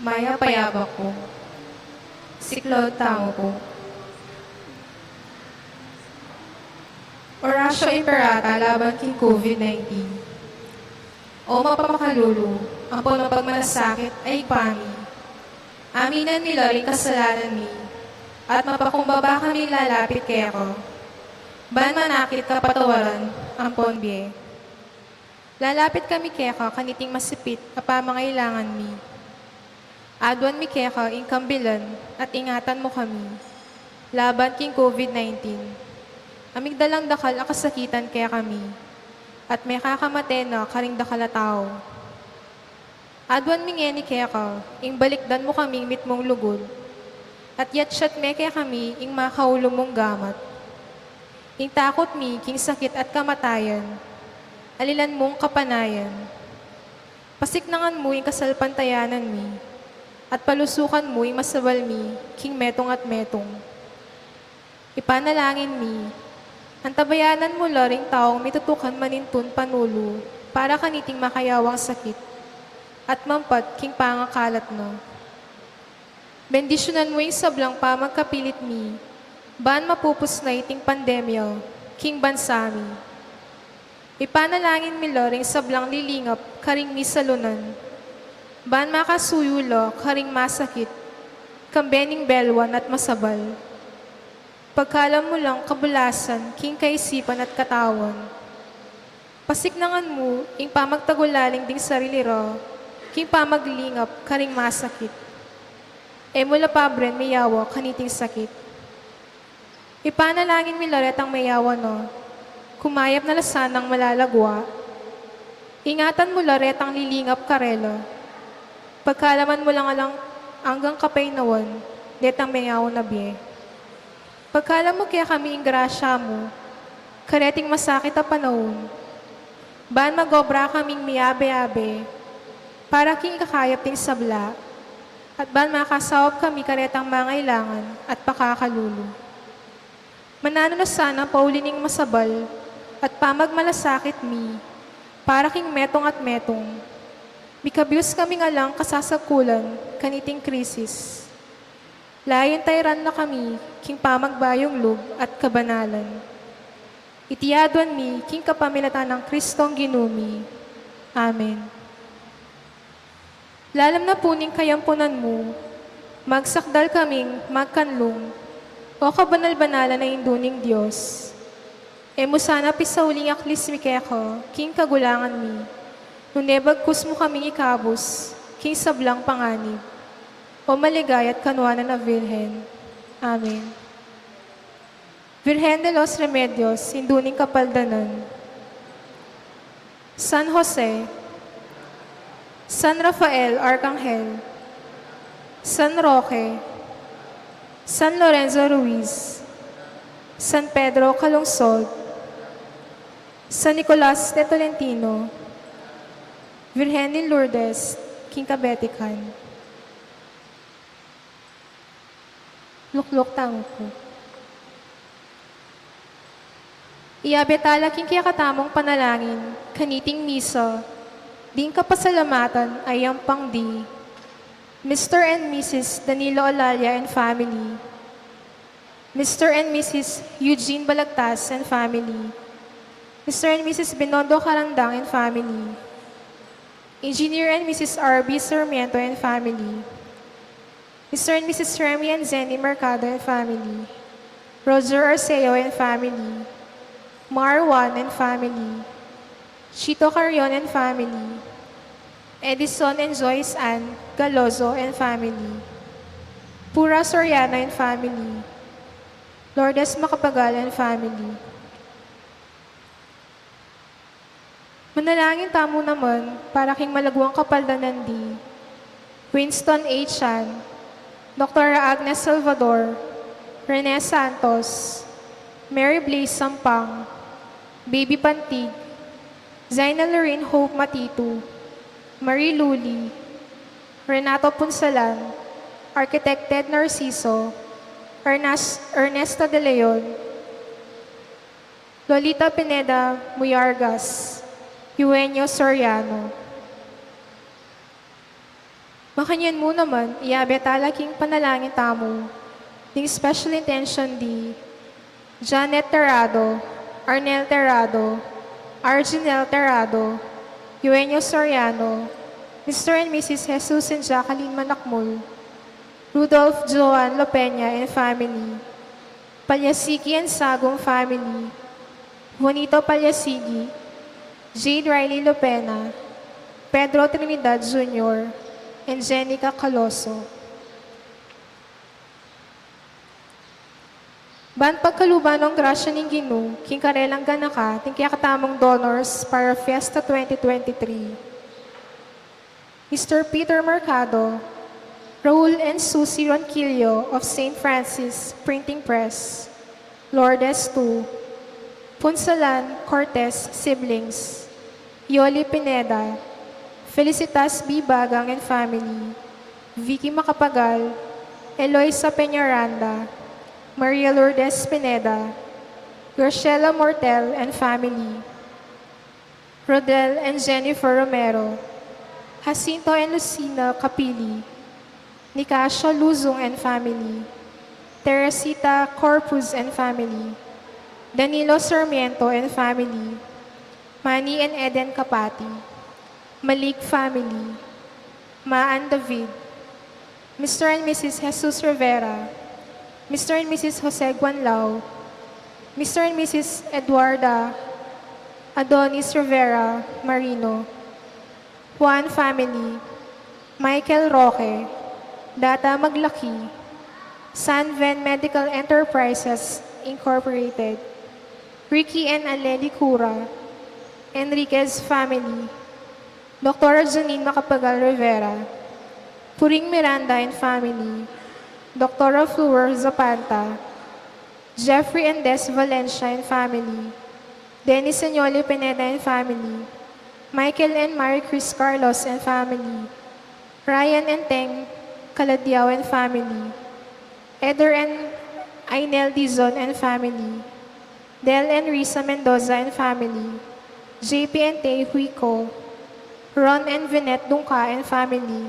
Maya payabak ko, siklod tao ko. Orasyo Imperata laban kay COVID-19. O mapapakalulu, ang puno pagmanasakit ay pami. Aminan mi rin kasalanan mi, at mapakumbaba kami lalapit kay ako. Ban manakit kapatawaran ang ponbye. Lalapit kami keka kaniting masipit kapamangailangan mi. Adwan mi keka ingkambilan at ingatan mo kami. Laban king COVID-19. Amig dalang dakal ang kasakitan kaya kami. At may kakamate na karing dakal a tao. Adwan mi ngeni keka ing balikdan mo kaming mitmong lugod. At yatsyat me kaya kami ing makaulo mong gamat. Ing takot mi king sakit at kamatayan. Alilan mong kapanayan. Pasiknangan mo ing kasalpantayanan mi, at palusukan mo ing masabal mi, king metong at metong. Ipanalangin mi, antabayanan mo laring taong mitutukan manintun panulo, para kaniting makayawang sakit, at mampat king pangakalat no. Bendisyonan mo ing sablang pamagkapilit mi, ban mapupus na iting pandemya, king bansami. Ipanalangin mi loring sablang lilingap, karing misalunan. Ban makasuyulo, karing masakit, kambening belwan at masabal. Pagkalam mo lang kabulasan, king kaisipan at katawan. Pasiknangan mo, ing pamagtagulaling ding sarili ro, king pamaglingap, karing masakit. E mula pabren mayawa, kaniting sakit. Ipanalangin mi loret ang mayawa no, kumayap na lasanang malalagwa. Ingatan mo laret ang lilingap karelo. Pagkalaman mo lang alang hanggang kapainawan, detang mayaw na biye. Pagkalam mo kaya kami ing grasya mo, kareting masakit a panahon. Ban magobra kaming miyabe-abe, para king kakayap ting sabla, at ban makasawap kami karetang mangailangan at pakakalulu. Manano na sana paulining masabal, at pamagmalasakit mi, para king metong at metong. Mikabius kami nga lang kasasakulan, kaniting krisis. Layan tayran na kami, king pamagbayong lub at kabanalan. Itiyaduan mi, king kapamilatan ng Kristong ginumi. Amen. Lalam na puning kayampunan mo, magsakdal kaming magkanlong, o kabanal-banalan na induning Diyos. E mo sana pisauling aklis mi keko, king kagulangan mi. Nunebagkus mo kaming ikabos, king sablang panganib. O maligay at kanwanan na Virhen. Amen. Virhen de los Remedios, induning kapaldanan. San Jose, San Rafael, Arcangel, San Roque, San Lorenzo Ruiz, San Pedro Calungsod, San Nicolas de Tolentino, Virgen de Lourdes, King Kabetikan. Luklok tango ko. Iabetala king kiyakatamong panalangin, kaniting misa, ding kapasalamatan ay ang pangdi. Mr. and Mrs. Danilo Olalia and family, Mr. and Mrs. Eugene Balagtas and family, Mr. and Mrs. Binondo Carandang and family, Engineer and Mrs. R.B. Sarmiento and family, Mr. and Mrs. Remy and Zenny Mercado and family, Roger Arceo and family, Marwan and family, Chito Carion and family, Edison and Joyce Ann Galozo and family, Pura Soriano and family, Lourdes Macapagal and family. Manalangin tamo naman para king malagwang kapaldanan di Winston A. Chan, Dr. Agnes Salvador, Rene Santos, Mary Blaze Sampang, Baby Pantig, Zaina Lorraine Hope Matitu, Marie Luli, Renato Punsalan, Architect Ted Narciso, Ernesto De Leon, Lolita Pineda Muyargas, Eugenio Soriano. Makanyan mo naman, iabetala king panalangin tamo, ding special intention di, Janet Terrado, Arnel Terrado, Arginel Terrado, Eugenio Soriano, Mr. and Mrs. Jesus and Jacqueline Manakmul, Rudolph Joan Lopena and family, Palyasigi and Sagong family, Juanito Palyasigi, Jade Riley Lopena, Pedro Trinidad Jr., and Jenica Caloso. Ban pagkaluban ng grasya ng Ginoo, king karelang ganaka, ting katamong donors para Fiesta 2023. Mr. Peter Mercado, Raul and Susie Ronquillo of St. Francis Printing Press, Lourdes 2, Punsalan Cortez Siblings, Yoli Pineda, Felicitas B. Bagang and family, Vicky Macapagal, Eloisa Peñaranda, Maria Lourdes Pineda, Graciela Mortel and family, Rodel and Jennifer Romero, Jacinto and Lucina Capili, Nicasio Luzong and family, Teresita Corpus and family, Danilo Sarmiento and family, Manny and Eden Kapati, Malik family, Maan David, Mr. and Mrs. Jesus Rivera, Mr. and Mrs. Jose Guanlao, Mr. and Mrs. Eduarda Adonis Rivera Marino, Juan family, Michael Roque, Data Maglaki, Sanven Medical Enterprises Incorporated, Ricky and Aleli Cura, Enriquez family, Dr. Janine Macapagal Rivera, Puring Miranda and family, Dr. Fleur Zapanta, Jeffrey and Des Valencia and family, Dennis and Yoli Pineda and family, Michael and Mary Chris Carlos and family, Ryan and Teng Caladiao and family, Eder and Ainel Dizon and family, Del and Risa Mendoza and family, JP and Tay Huico, Ron and Vinette Dungka and family,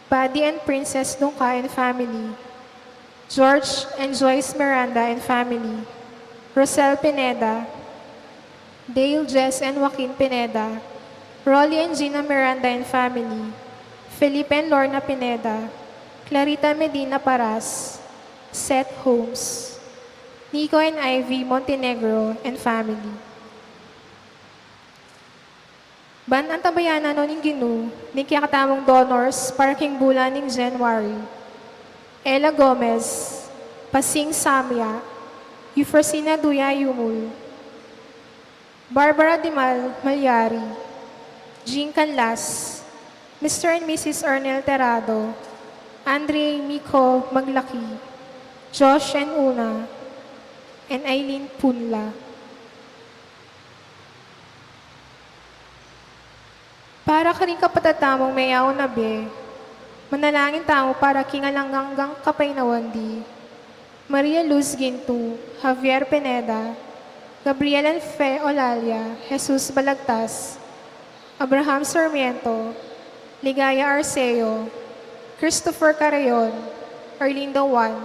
Buddy and Princess Dungka and family, George and Joyce Miranda and family, Rosel Pineda, Dale, Jess and Joaquin Pineda, Rolly and Gina Miranda and family, Felipe and Lorna Pineda, Clarita Medina Paras, Seth Holmes, Nico and Ivy Montenegro and family. Ban ang tabayanan no ning Ginoo, ning kakatamong donors para king bulan ning January. Ella Gomez, Pasing Samya, Eufrosina Duya Yumul, Barbara Dimal Malyari, Jean Canlas, Mr. and Mrs. Ernel Terrado, Andre Miko Maglaki, Josh and Una, and Eileen Punla. Para ka rin kapatatamong mayaw na be, manalangin tamo para kingalanggang kapay na wandi, Maria Luz Gintu, Javier Pineda, Gabriel and Fe Olalia, Jesus Balagtas, Abraham Sarmiento, Ligaya Arceo, Christopher Carayon, Arlindo Juan,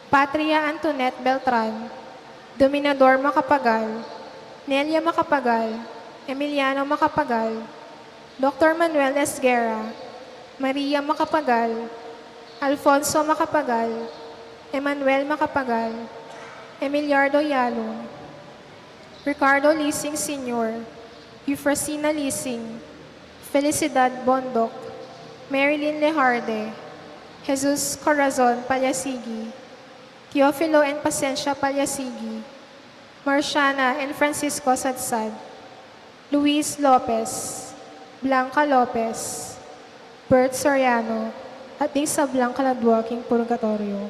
Patria Antoinette Beltran, Dominador Macapagal, Nelia Macapagal, Emiliano Macapagal, Dr. Manuel Esguera, Maria Macapagal, Alfonso Macapagal, Emmanuel Macapagal, Emiliardo Yalong, Ricardo Lising Sr., Eufrosina Lising, Felicidad Bondok, Marilyn Lejarde, Jesus Corazon Palyasigi, Teofilo and Pasencia Palyasigi, Marciana and Francisco Sadsad, Luis Lopez, Blanca Lopez, Bert Soriano, at di sa Blanca Ladwaking Purgatorio.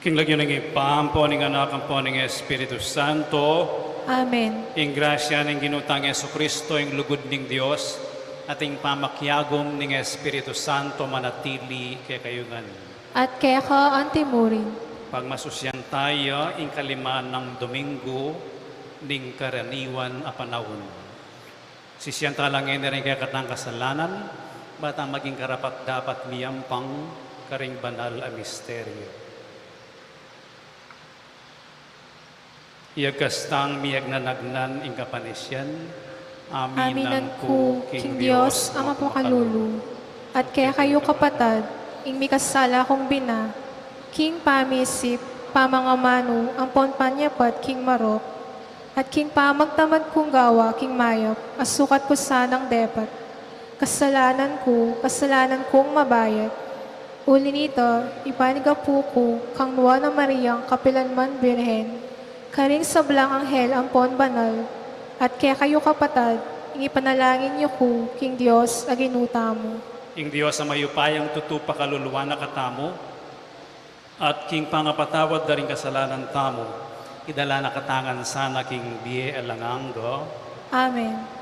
Kinglagyo ng ipampo ng anak ang po ng Espiritu Santo, Amen. ing grasya ng ginutang Yesu Kristo, ing lugod ng Diyos, at ing pamakyagom ng Espiritu Santo manatili kay kayungan. At kaya ka antimurin, Pagmasusyan tayo, ing kalimaan ng Domingo, ning karaniwan a panahon. Sisyan talangin na rin kaya katang kasalanan, batang maging karapat dapat miyampang karing banal a misteryo. Iyagkastang miyag nanagnan ing kapanisyan, Aminan ko, King Diyos, ang mapakalulu. At kaya kayo kapatad, ing mikasala kong bina, King Pamisip, pamangamano, ang ponpanyapat, King Marok, at King Pamagtamad kong gawa, King Mayap, asukat ko sanang depat. Kasalanan kong mabayat. Uli nito, ipanigapu ko, kang nuwa na Mariang kapilanman birhen, karing sablang anghel ang pon banal, at kaya kayo kapatad, ipanalangin niyo ko, King Diyos, aginuta mo. Ing Diyos ang mayupayang tutupa kaluluwa na katamo, at king pangapatawad na rin kasalanan tamo, idala na katangan sana king biye alanganggo. Amen.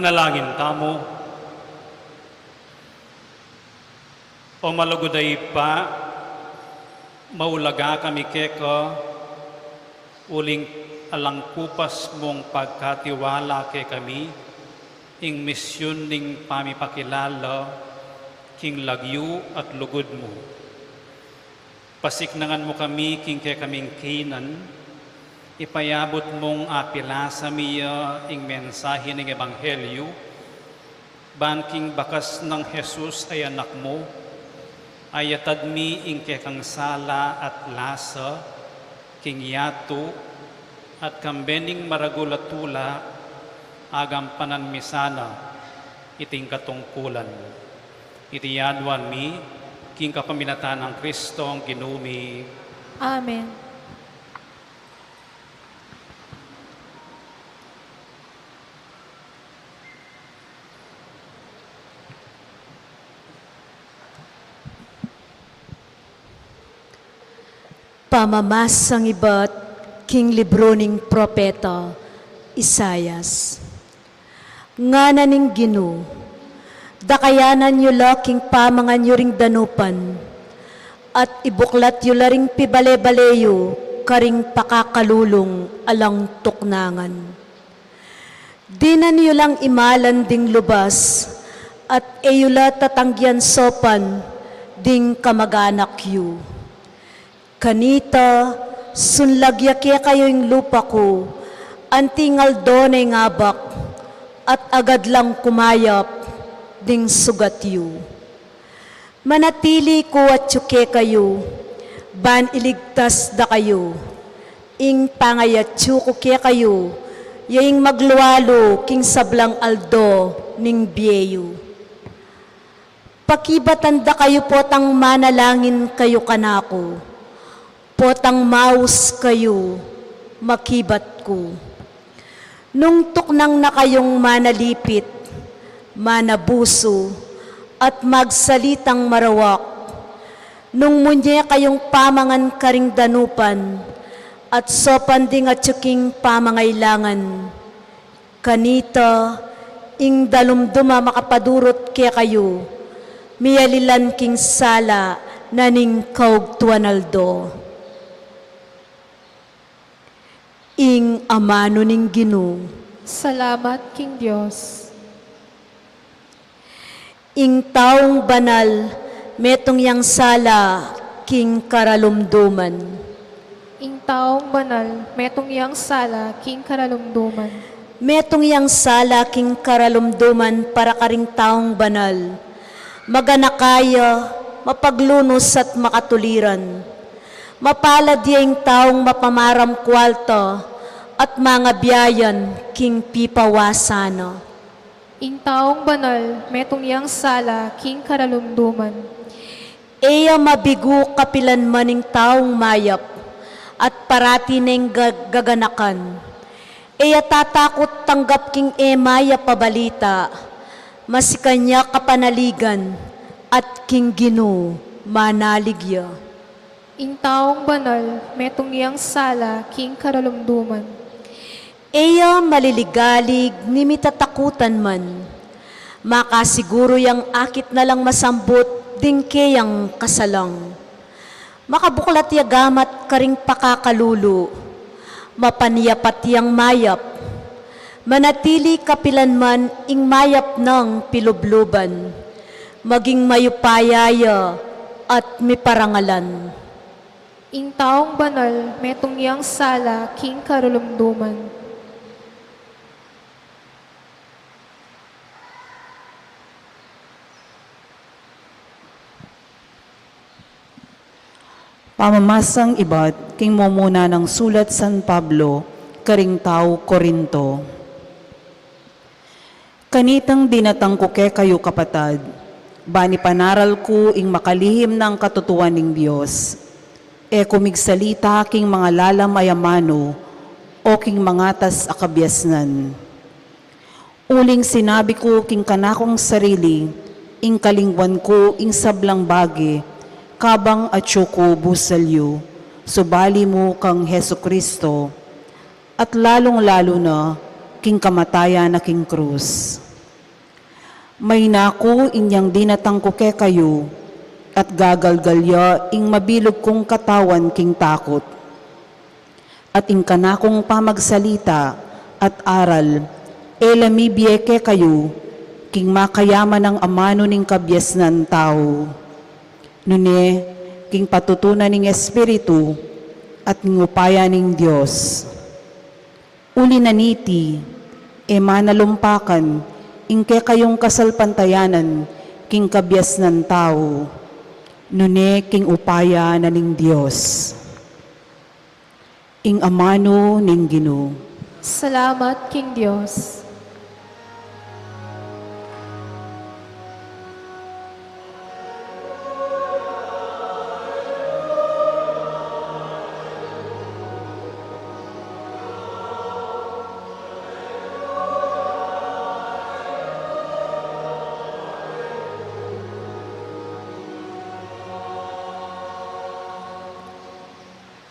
Manalangin tamo. O maluguday pa, maulaga kami keko, uling alangkupas mong pagkatiwala ke kami, ing misyon ning pamipakilala, king lagyu at lugod mo. Pasiknangan mo kami, king ke kaming kinan, ipayabot mong apila sa miya ing mensahe ng Ebanghelyo, banking bakas ng Jesus ay anak mo, ayatad mi ing kekang sala at lasa, king yato, at kambening maragulatula, agampanan mi sana, iting katungkulan mo. Itiyanwan mi, king kapaminatan ng Kristong ginumi. Amen. Pamamasang iba't king libro ning propeta Isayas. Nga ning Gino, dakayanan yu laking pamangan yu ring danupan, at ibuklat yu laring pibale-baleyo karing pakakalulong alang tuknangan. Dinan yu lang imalan ding lubas, at eyula tatanggian sopan ding kamag-anak yu. Kanita, sunlagyakya kayo'y lupa ko, antingal donay ngabak, at agad lang kumayap, ding sugat yu. Manatili ko at tsuke kayo, ban iligtas da kayo, ing pangayatsu ko kya kayo, yaing magluwalo king sablang aldo ning biyeyo. Pakibatan da kayo potang manalangin kayo kanako, potang maus kayo, makibat ko. Nung tuknang na kayong manalipit, manabuso, at magsalitang marawak, nung munye kayong pamangan karing danupan, at sopan ding at tsuking pamangailangan, kanita, ing dalumduma makapadurot kaya kayo, miyalilan king sala, naning kaugtuanaldo. Ing amano ning Gino, Salamat, King Diyos. ing taong banal, metong yang sala, king karalumduman. Ing taong banal, metong yang sala, King karalumduman. Metong yang sala, king karalumduman, para karing taong banal. Maganakaya, mapaglunos at makatuliran. Mapalad yung taong mapamaram kwalta, at mga biyayan, king pipawasana. Ing taong banal, metong yang sala, King karalumduman. Eya mabigo kapilan maning taong mayap, at parati ning gaganakan. Eya tatakot tanggap king emaya pabalita, masikanya kapanaligan, at king Gino manaligya. Ing taong banal, metong yang sala, King karalumduman. Eya maliligalig ni mitatakutan man, makasiguro yang akit na lang masambot ding kayang kasalang. Makabuklat yagamat karing pakakalulo, mapaniyapat yang mayap, manatili kapilan man ing mayap ng pilubluban, maging mayupayaya at miparangalan. Ing taong banal, metong yang sala, King karalumduman. Pamamasang iba't king mumuna ng sulat San Pablo, karing tao Korinto. Kanitang dinatang ko ke kayo kapatad, bani panaral ko ing makalihim ng katutuan ng Diyos. E kumigsalita king mga lalam ayamano, o king mangatas akabyasnan. Uling sinabi ko king kanakong sarili, ing kalingwan ko ing sablang bagi, kabang atyoko busalyo, subali mo kang Heso Kristo, at lalong-lalo na king kamatayan na king krus. May naku inyang dinatang ko kayo, at gagalgalya ing mabilog kong katawan king takot. At ing kanakong pamagsalita at aral, lamibye kayo, king makayaman ng amano ning kabyes ng tao. Nune, king patutunan ning Espiritu, at ngupaya ning Diyos. Uli na niti, manalumpakan, ingke kayong kasalpantayanan, king kabyas ng tao. Nune, king upaya na ning Diyos. Ing amano ning Ginoo. Salamat, King Diyos.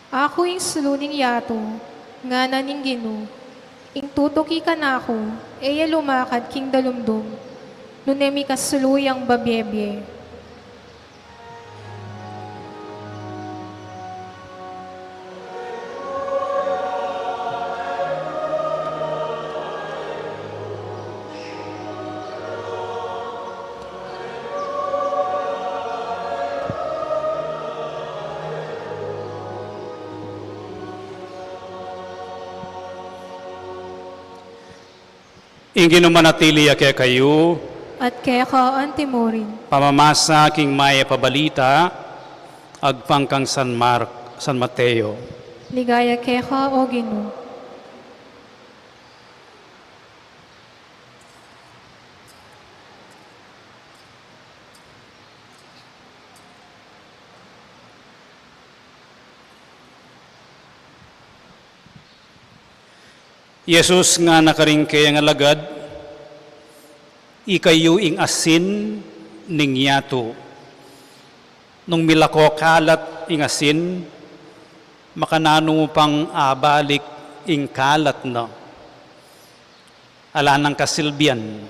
Ako ing suluning yato, nga naning Ginoo. Ing tutuki ka na ako, eya lumakad king dalumdum. Nunemi kasuluyang babyebye. Ingin manatili kaya kayo, At kaya ka antimorin. pamamasa king maya pabalita, agpangkang San Mateo. Ligaya kaya ka, O Ginoo. Jesus nga nakaringkay ang alagad, ikayo ing asin ning yato. Nung milako kalat ing asin, makanano pang abalik ing kalat na. Ala ng kasilbian,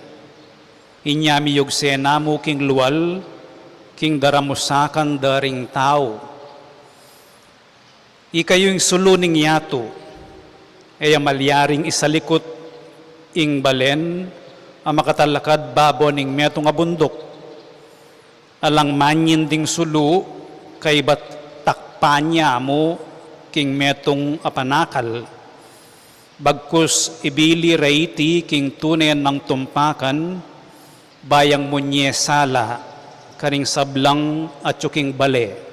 inyami yugsena mo king luwal, king daramusakan daring tao. Ikayo ing suluning yato, malyaring isalikot ing balen, ang makatalakad babo ning metong abundok. Alang manyin ding sulu, kay bat takpanya mo king metong apanakal. Bagkus ibili reiti king tunayan ng tumpakan, bayang munye sala, karing sablang at yuking bale.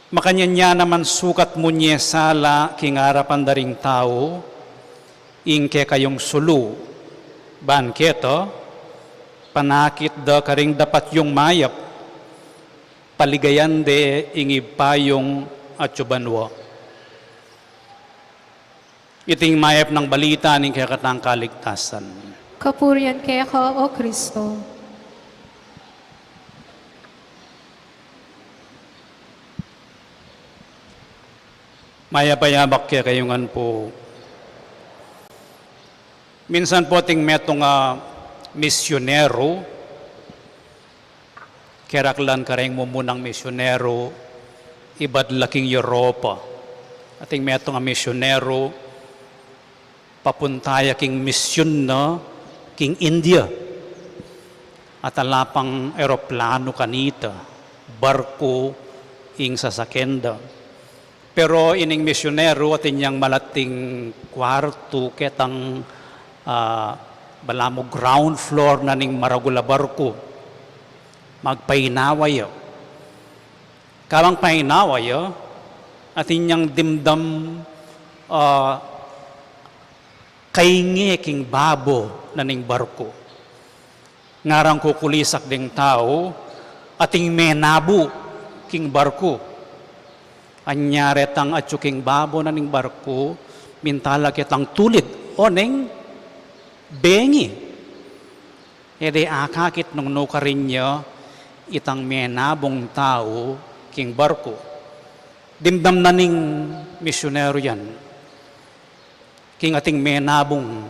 Makanyanya naman sukat munye sala king harapan daring tao, ingke kayong sulu, banketo, panakit da karing dapat yung mayap, paligayan de ingib payong at yubanwa. Iting mayap ng balita ning kaya katang kaligtasan. Kapurian kaya ka, O Kristo. Mayapayabak kaya kayungan po. Minsan po ting metong misyonero, keraklan kareng mo munang misyonero, ibad laking Europa. Ating metong misyonero, papuntaya king misyon na king India. At alapang eroplano kanita, barko ing sasakenda. Pero ining misyonero at inyang malating kwarto ketang balamo ground floor na ning maragula barko. Magpainaway. Kawang painaway at inyang dimdam kaingi king babo na ning barko. Ngarang kukulisak ding tao ating menabu king barko. Anyare tang atsuking babo na ning barko, mintala kitang tulid, oneng bengi. Ede akakit nung nukarin niya, itang menabong tao, king barko. Dimdam na ning misyonero yan, king ating menabong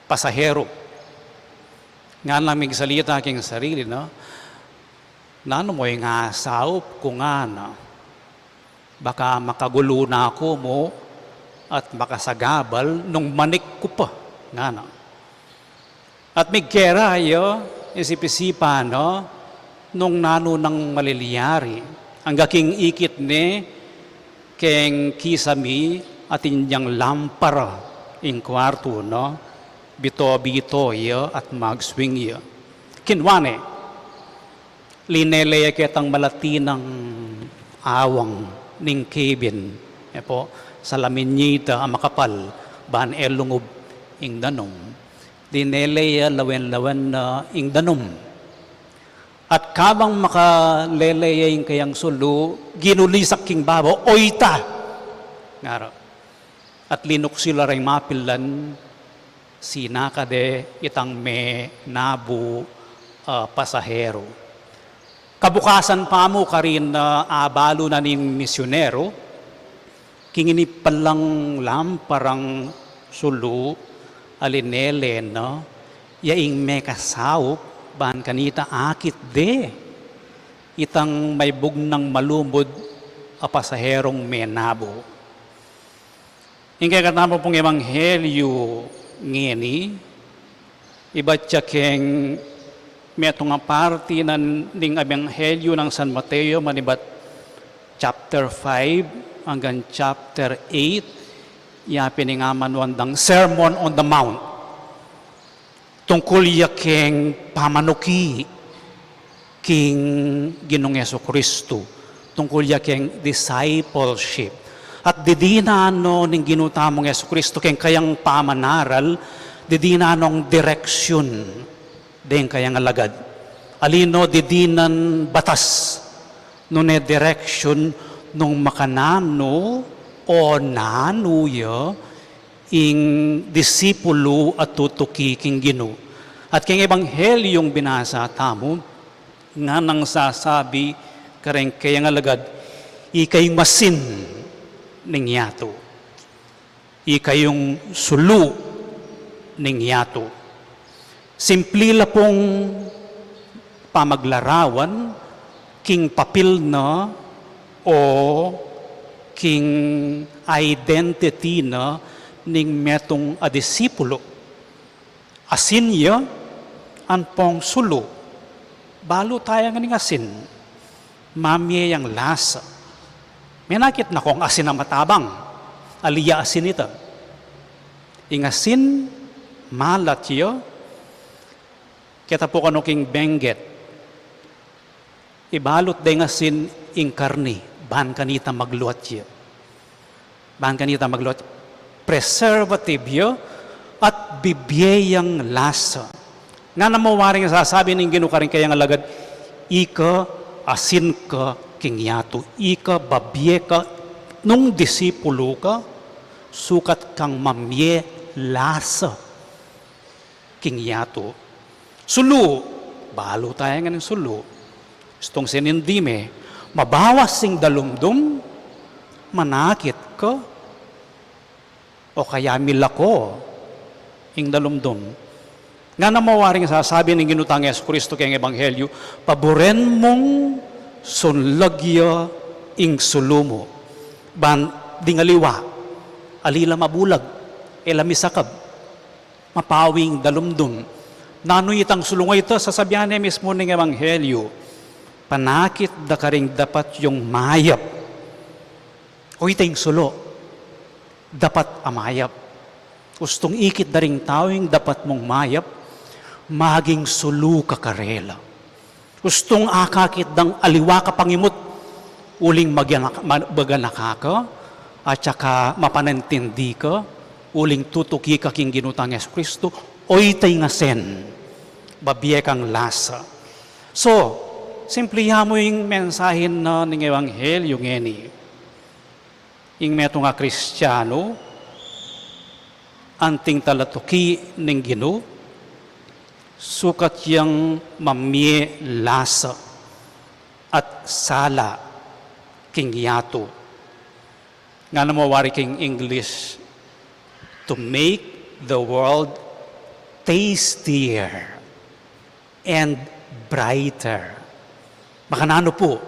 pasahero. Nga lang may salita aking sarili, no? Nano mo yung asawp ko nga, no? Baka makagulo na ako mo at makasagabal nung manik ko pa. Nga, no? At may kera, isip-isipan, no? Nung nano ng maliliyari, ang gaking ikit ni keng kisami at inyang lampara in kwarto, no? Bito-bito at mag-swing kinwane, linelaya kitang malati ng awang ning kebin. Po, salamin nita ang makapal, ban elungob ing danom. Linelaya lawen-lawen na ing danom. At kabang makalelaya ing kayang sulu, ginulisak king babo, oita! Ngaro. At linok sila rin mapilan, sinakade itang me nabu pasahero. Kabukasan pa mo ka rin abalo na ning misyonero, kingini palang lamparang sulu, alinele, no? Yaing me kasawp, ban kanita akit de, itang may bugnang malumod a pasaherong me nabo. Ingkay katamo pong ebanghelyo ngeni, iba't keng meto nga party ng ebanghelyo ng San Mateo, manibat chapter 5 hanggang chapter 8, yapin nga manwandang Sermon on the Mount. Tungkol keng pamanuki king Ginong Jesucristo, tungkol keng discipleship. At didinano ning ginutamong Jesucristo keng kayang pamanaral, didinanong direksyon den kayang alagad. Alino didinan batas no ne direksyon nung makanano o nanuya ing disipulo at tutuki king Ginoo. At king ebanghelyong binasa tamo, nga nang sasabi kareng kayang alagad, ikay masin ning yato. Ikayong sulu ning yato. Simple la pong pamaglarawan, king papil na o king identity na ning metong a disipulo. Asin an pong sulu. Balo tayo nga ning asin. Mamye yang lasa. May nakit na kong asin na matabang. Aliya asin ito. Ing asin, malat kita po kano king benget. Ibalot day asin ing karni. Ban kanita magluat Ban kanita magluat preservative at bibiyayang lasa. Nga na mawaring sasabi ng Ginoo karing kayang alagad, ika asin ka king yato, ika babiye ka nung disipulo ka, sukat kang mamye lasa king yato. Sulu, balo tayo nga ng sulu. Istong sinindime, mabawas sing dalumdum, manakit ka, o kaya milako ing dalumdum. Nga na mawaring sasabi ng ginutang Jesucristo kayang ebanghelyo, paboren mong sunlagya ing sulumo. Ban dingaliwa, alila mabulag, elamisakab, mapawing dalumdum. Nano itang sulungay ito, sasabihan niya mismo ng ebanghelyo, panakit da karing dapat yung mayap. O itang sulo, dapat amayap. Ustong ikit daring tawing dapat mong mayap, maging sulu ka karela. Ustong akakit dang aliwa ka pangimot, uling maganaka ka, at saka mapanintindi ka, uling tutuki ka king ginutang Jesucristo, oy tay nga sen, babiye kang lasa. So, simplihan mo yung mensahin na ng Ebanghelyo ngeni. Ing meto nga Kristiyano, anting talatuki ng Ginoo, sukat yang mamye lasa at sala king yato. Nga na mawari king English, to make the world tastier. and brighter. Makanano po,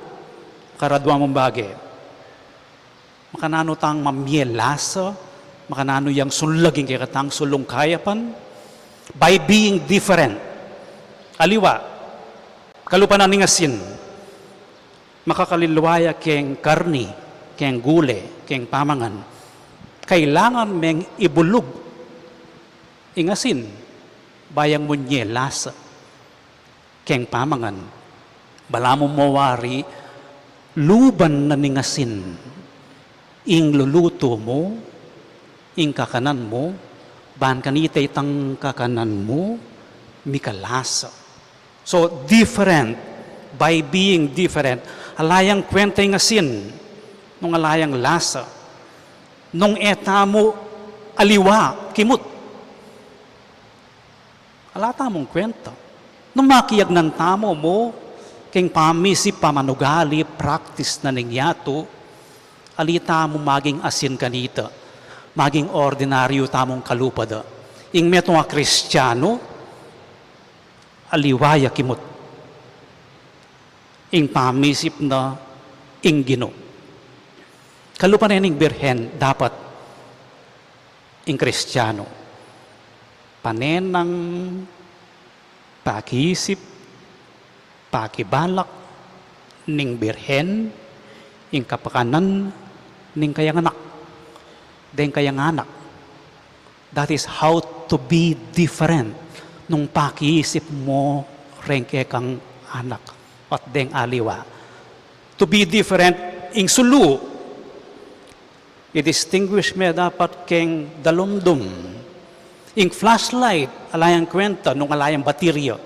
karadwa mong bagay. Makanano tang mamielasa, makanano yang sulaging kaya katang sulong kayapan, by being different. Aliwa, kalupanan ng asin, makakalilwaya keng karni, keng gule, keng pamangan. Kailangan meng ibulog ingasin, bayang munye lasa, keng pamangan. Bala mo mawari, luban na ningasin, ing luluto mo, ing kakanan mo, ban kanitay tang kakanan mo, mikalasa. So, different, by being different, alayang kwenta yung asin, nung alayang lasa, nung eta mo, aliwa, kimot. Alata mong kwenta. Nung makiyag ng tamo mo, keng pamisip pamanugali, practice na ningyato, alita mo maging asin kanita, maging ordinaryo tamong kalupada. Ing meto nga Kristiyano, aliwaya kimot. Ing pamisip na ing Gino. Kalupan na ning birhen, dapat ing Kristiyano. Panenang pakiisip, pakibalak, ning birhen, ing kapakanan, ning kayang anak, den kayang anak. That is how to be different nung pakiisip mo rengke kang anak at deng aliwa. To be different ing sulu, i-distinguish me dapat keng dalumdum. Ing flashlight, alayang kwenta nung alayang baterya.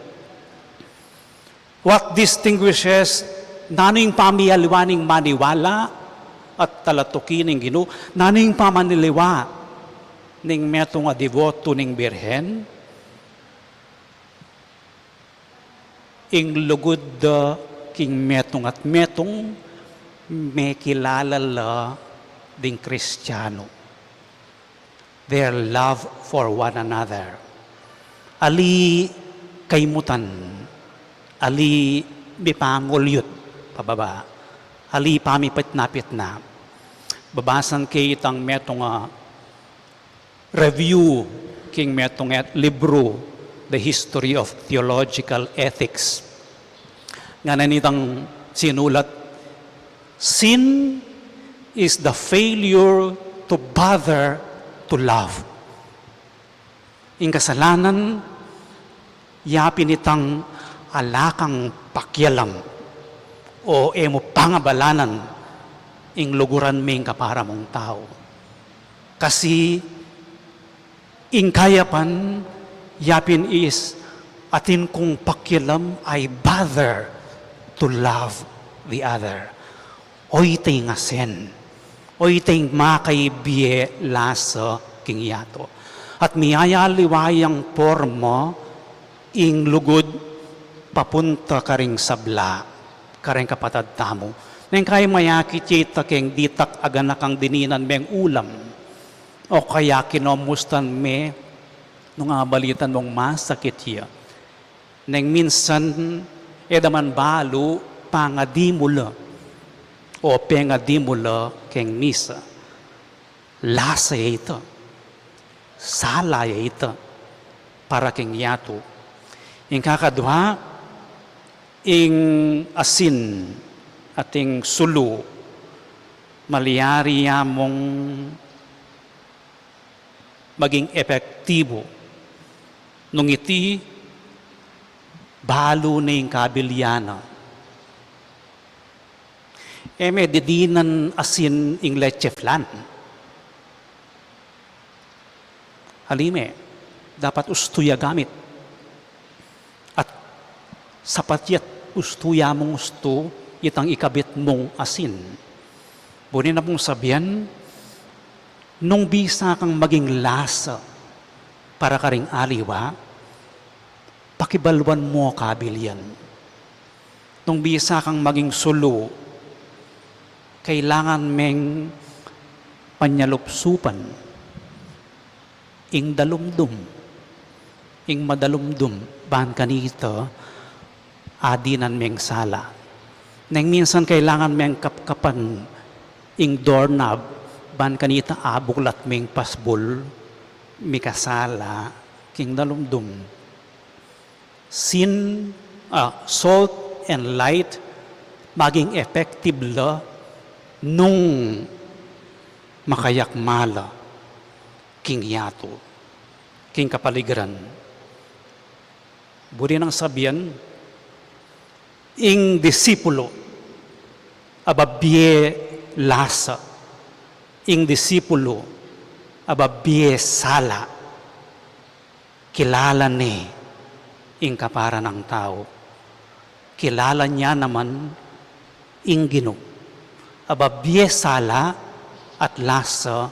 What distinguishes naning pamiyaliwaning maniwala at talatukin ng Ginoo, naning pamaniliwa ning metong nga devoto ning birhen, ing lugod king metong at metong may kilala la ding Kristiyano. Their love for one another. Ali kaymutan, ali mipangulyot, pababa, ali pamipit na. Babasan kay itang metong review king metong libro, The History of Theological Ethics. Nga nanitang sinulat, sin is the failure to bother to love. Ing kasalanan, yapin itang alakang pakyalam o emo pangabalanan ing luguran ming kapara mong tao. Kasi ing kayapan, yapin is atin kong pakyalam ay bother to love the other. Oy ting asen. Oy ting makaibiye lasa king yato. At miyayaliwayang porma ing lugod papunta karing sabla, karing kapatad tamo. Nang kaya mayakit yita keng ditak aganakang dininan meng ulam. O kaya kinomustan me nung balitan mong masakit siya. Nang minsan edaman balo pangadimula o pengadimula keng misa. Lasa ito. Sala ito. Para keng yato. Ing kakadwa, ing asin ating sulu, maliyari mong maging epektibo. Nung iti, balo na yung kabiliana. Eme didinan asin ing leche flan. Halime, dapat ustuya gamit. At sapat yat ustuya mong usto, itang ikabit mong asin. Bunin na pong sabihan, nung bisa kang maging lasa para karing aliwa, pakibalwan mo kabilyan. Nung bisa kang maging sulu, kailangan meng panyalupsupan, ing dalumdum, ing madalumdum, ban kanito, adinan meng sala. Nang minsan kailangan meng kapkapan ing doorknob, ban kanita abuklat meng pasbol, mikasala, king dalumdum. Salt and light, maging effective la nung makayakmala, king yato, king kapaligiran. Buri nang sabihan, ing disipulo, ababie lasa, ing disipulo, ababie sala, kilala ni, ing kapara ng tao. Kilala niya naman, ing Ginoo, ababie sala, at lasa,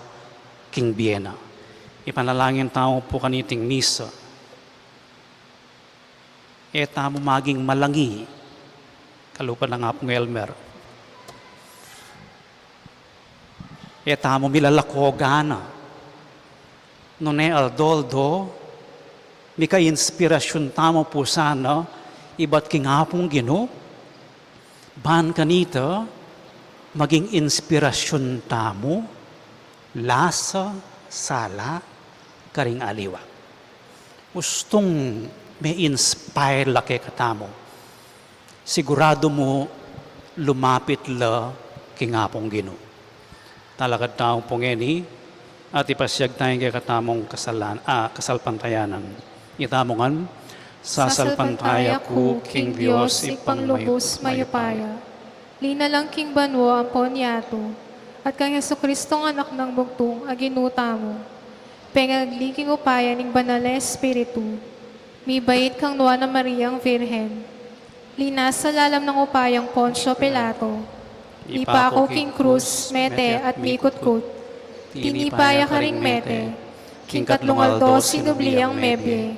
king biena. Ipanalangin tao po kaniting misa. Eta mo maging malangi, kalupan na nga pong Elmer. Eta mo milalakogana. Nune aldoldo, mika inspirasyon tamo po sana, iba't kingapong Ginoo, ban kanita, maging inspirasyon tamo, lasa, sala, karing aliwa. Gustong may inspire laki katamo. Sigurado mo lumapit la kingapong Ginoo. Talagad taong pongeni at ipasyag tayong kay katamong kasalpantayanan. Itamongan, sasalpantaya ko, King Diyos, ipanglubos mayupaya. Lina lang King Banwo ang ponyato, at kang Yesu Kristong anak ng bugtong aginuta mo. Pengagliging upaya ning banal na Espiritu, mi bait kang nuwa na Mariang Virhen. Lina sa lalam ng upayang Poncio Pilato, ipako King Cruz, mete at mikot-kot. Tinipaya ka ring mete, King Katlungaldo sinubli ang mebye.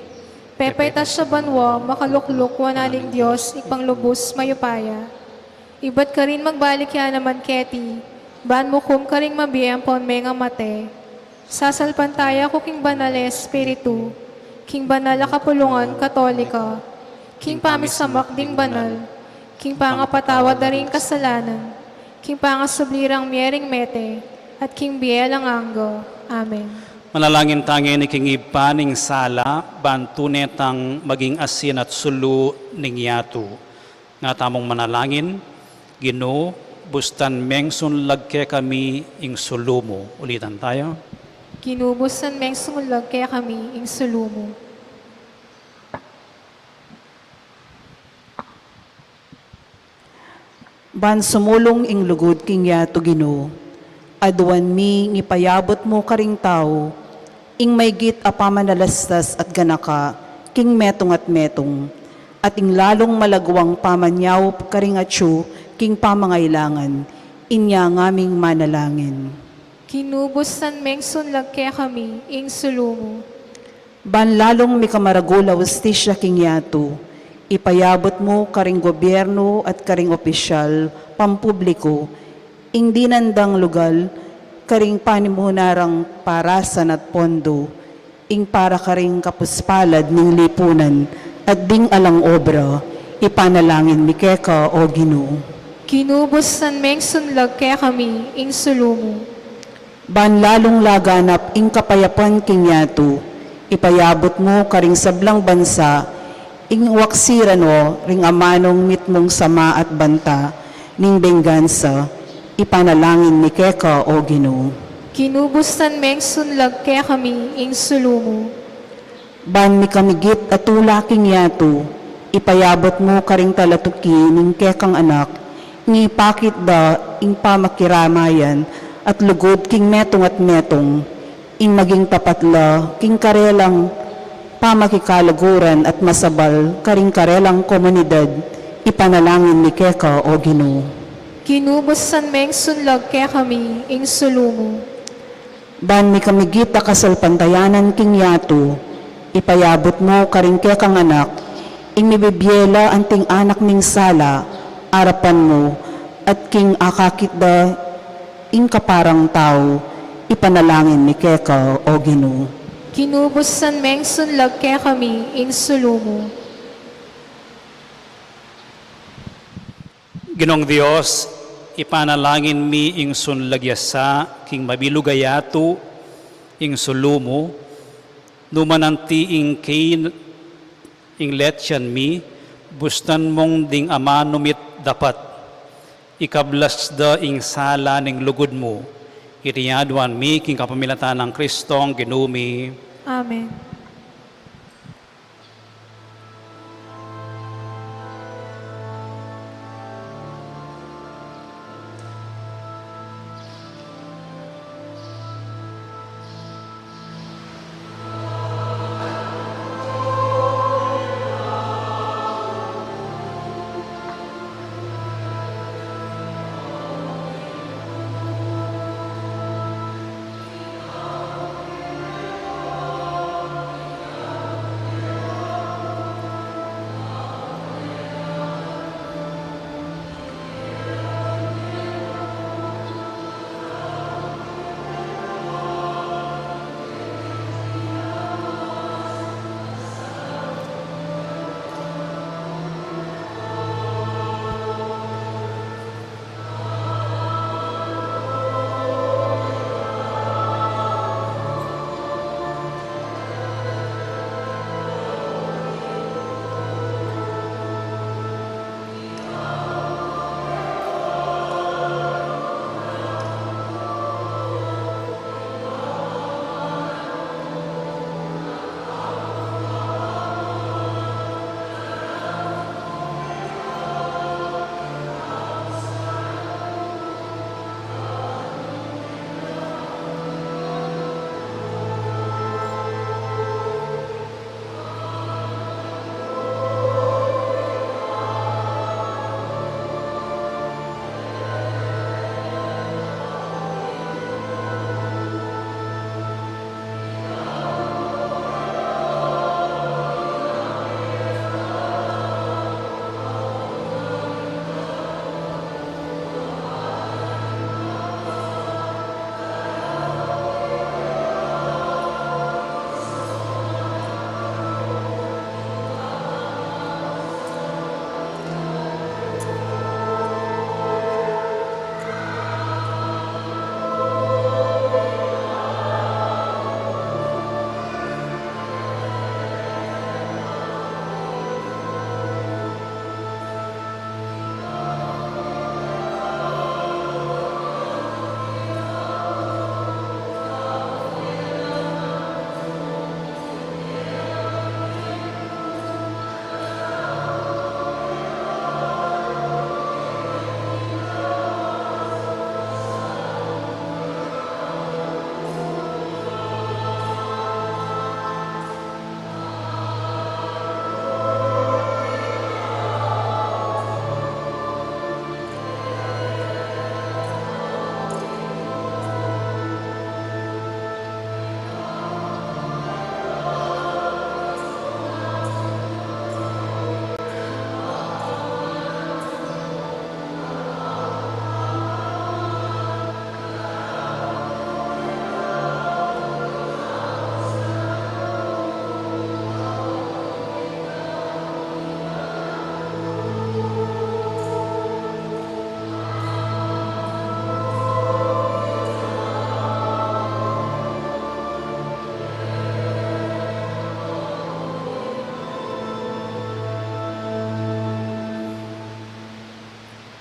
Pepaitas sa banwa, makalukluk wanaling Diyos, ipanglubos mayupaya. Iba't ka rin magbalik yan naman keti, ban mo kum ka ring mabiyang pon menga mate. Sasalpantaya ko King Banal na Espiritu, King Banal na Kapulungan Katolika, King Pamisamak ding Banal, King Pangapatawad na rin kasalanan, King Pangasublirang Miering Mete, at King Bielang Anggo. Amen. Manalangin tangi ni King Ipaning Sala, bantunetang maging asin at sulu ning yato. Nga tamong manalangin, Ginoo, bustan mengsun lagke kami ing sulu mo. Ulitan tayo. Ginubusan meng sumulag kaya kami ing sulumo. Ban sumulong ing lugod king yato Ginoo, aduan mi ngipayabot mo karing tao, ing maygit a pamanalastas at ganaka, king metong at metong, at ing lalong malagwang pamanyaw karing atyo, king pamangailangan, inya ngaming manalangin. Ginubusan meng sunlag kaya kami ing sulumo. Ban lalong mi kamaragula ustisya king yato, ipayabot mo karing gobyerno at karing opisyal, pampubliko, ing dinandang lugal, karing panimunarang parasan at pondo, ing para karing kapuspalad ng lipunan, at ding alang obra, ipanalangin mi keka o Ginoo. Ginubusan meng sunlag kaya kami ing sulumo. Ban lalong laganap ing kapayapan king yato, ipayabot mo karing sablang bansa, ing waksiran o ring amanong mitmong sama at banta, ning benggansa, ipanalangin ni keka o Ginoo. Ginubusan meng sunlag kaya kami ing sulumo. Ban mi kamigit at tulaking yato, ipayabot mo karing talatuki ning kekang anak, ni pakit da ing pamakiramayan, at lugod king metong at metong, ing maging tapatla king karelang pamakikalaguran at masabal karing karelang komunidad, ipanalangin ni keka o Ginoo. Ginubusan meng sunlag kaya kami ing sulumo. Ban mi kamigit a kasalpantayanan king yato, ipayabot mo karing kekang anak, ing mibibyela anting anak ning sala, arapan mo, at king akakit da ing kaparang tao, ipanalangin ni keka o Ginoo. Kinubos san meng sunlag kaya kami in sulumo. Ginong Dios, ipanalangin mi ing sunlagyasa, king mabilugayato, ing sulumo, numananti ing kain, ing letyan mi, bustan mong ding ama numit dapat, ikablas da ing sala ning lugod mo, itiyaduan mi king kapamilatan ng Kristong ginumi. Amen.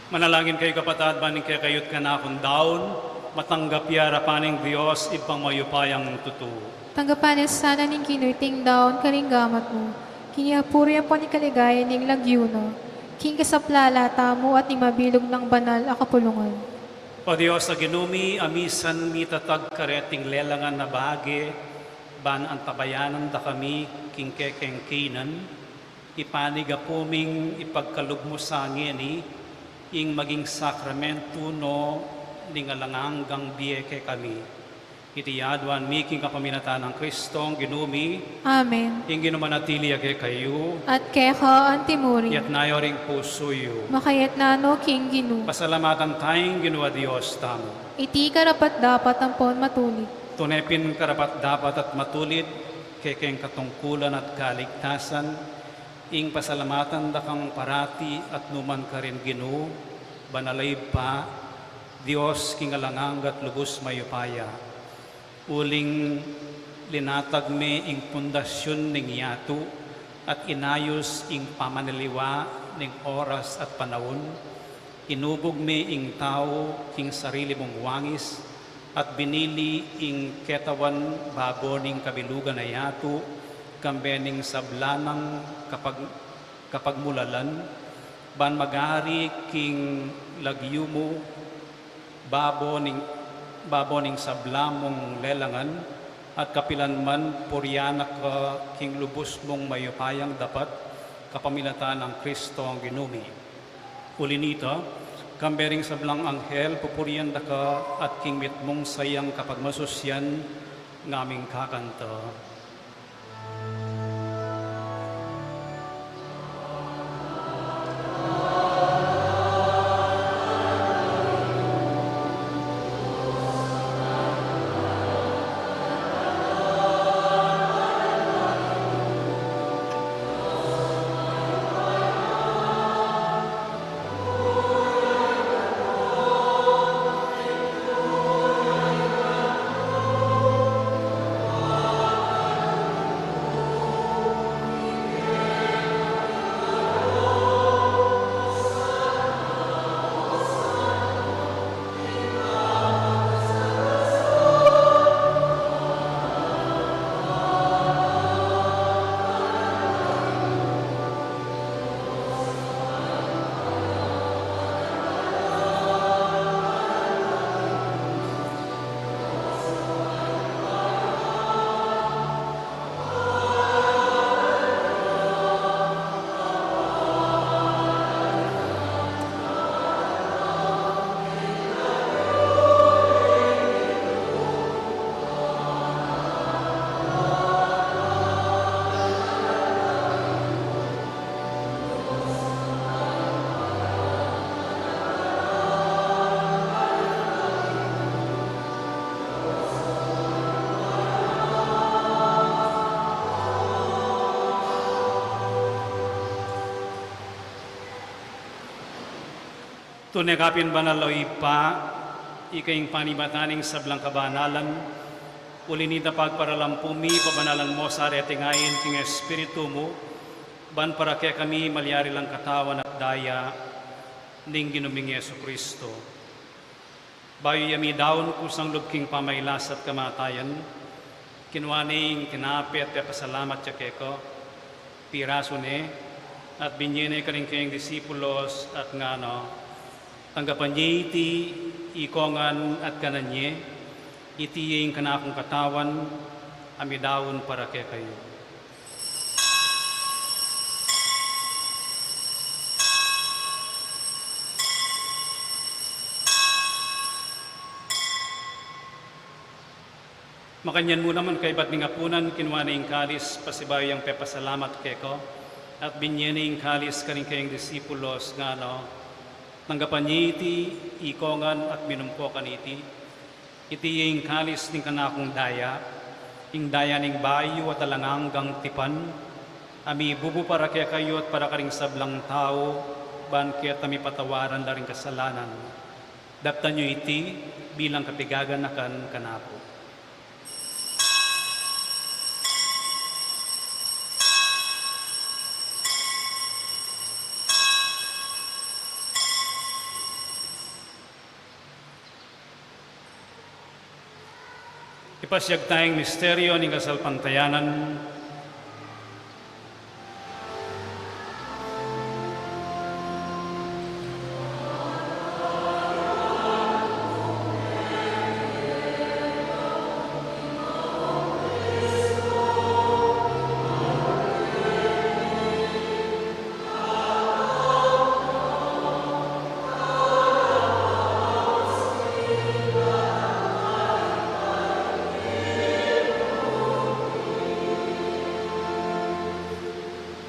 Manalangin kayo kapatid, baning kaya kayot ka na akong daon, matanggap yara paning Diyos, ipang mayupayang tutu. Tanggapan niya sana ning kinuiting daon karinggamat mo. Kiniapuri po ni kaligaya ning lagyuno. King kasaplala tamo at ni mabilog ng banal a kapulungan. O Diyos, sa ginumi, amisan mi tatag kareting lelangan na bahagi, ban ang tabayanan da kami, king kekengkinan, ipanigapuming ipagkalugmo sa ngeni, ing maging sakramento no, ningalanganggang biye kami. Itiyadwan mi king kapaminatan ng Kristong ginumi, Amen. ing ginumanatili ake kayo, At keha ang timuri. yat nayo ring pusoyo. Makayat na no king ginu. Pasalamatan tayong ginawa Diyos tamo. Iti karapat dapat ang pon matulit. Tunepin karapat dapat at matulit, kekeng katungkulan at kaligtasan, ing pasalamatan da kang parati at numan ka rin Ginoo, banalay pa, Diyos kingalangang at lubos mayupaya. Uling linatag me ing pundasyon ning yato at inayos ing pamaniliwa ning oras at panahon. Inubog me ing tao king sarili mong wangis at binili ing ketawan babo ning kabilugan na yato kambening sablanang kapagmulalan ban magari king lagyumo babo ning sablamong lelangan at kapilan man puryana ka king lubos mong mayupayang dapat kapamilatan ng Kristo ang ginumi. Uli nito, kambering sablang anghel pupuryan da ka at king mitmong sayang kapag masusyan ngaming kakanta. Tunekapin banaloy pa, ikaing panibataning sablang kabanalan, ulinita pagparalampumi, pabanalan mo sa aretingayin king Espiritu mo, ban para kaya kami malyari lang katawan at daya, ning ginuming Yesu Kristo. Bayo yami daon kusang lubking pamaylas at kamatayan, kinuaning kinapit at pasalamat siya keko, piraso ne, at binyene ka rin kayong disipulos at ngano, tanggapan niya iti ikongan at kananye, iti yung kanakong katawan, amidawon para kay kayo. Makanyan mo naman kay ba't ningapunan, kinuha na yung kalis, pasibayo yung pepasalamat keko, at binyen na yung kalis ka rin kayong disipulos nga tanggapan niya iti, ikongan at minumpokan iti yung kalis ng kanakong daya, yung daya ng bayo at alanganggang tipan, ami bubu para kaya kayo at para karing sablang tao, ban kaya tami patawaran na rin kasalanan. Daptan nyo iti bilang kapigaganakan kanapo. Ipasyag tayong misteryo ng kasalpantayanan.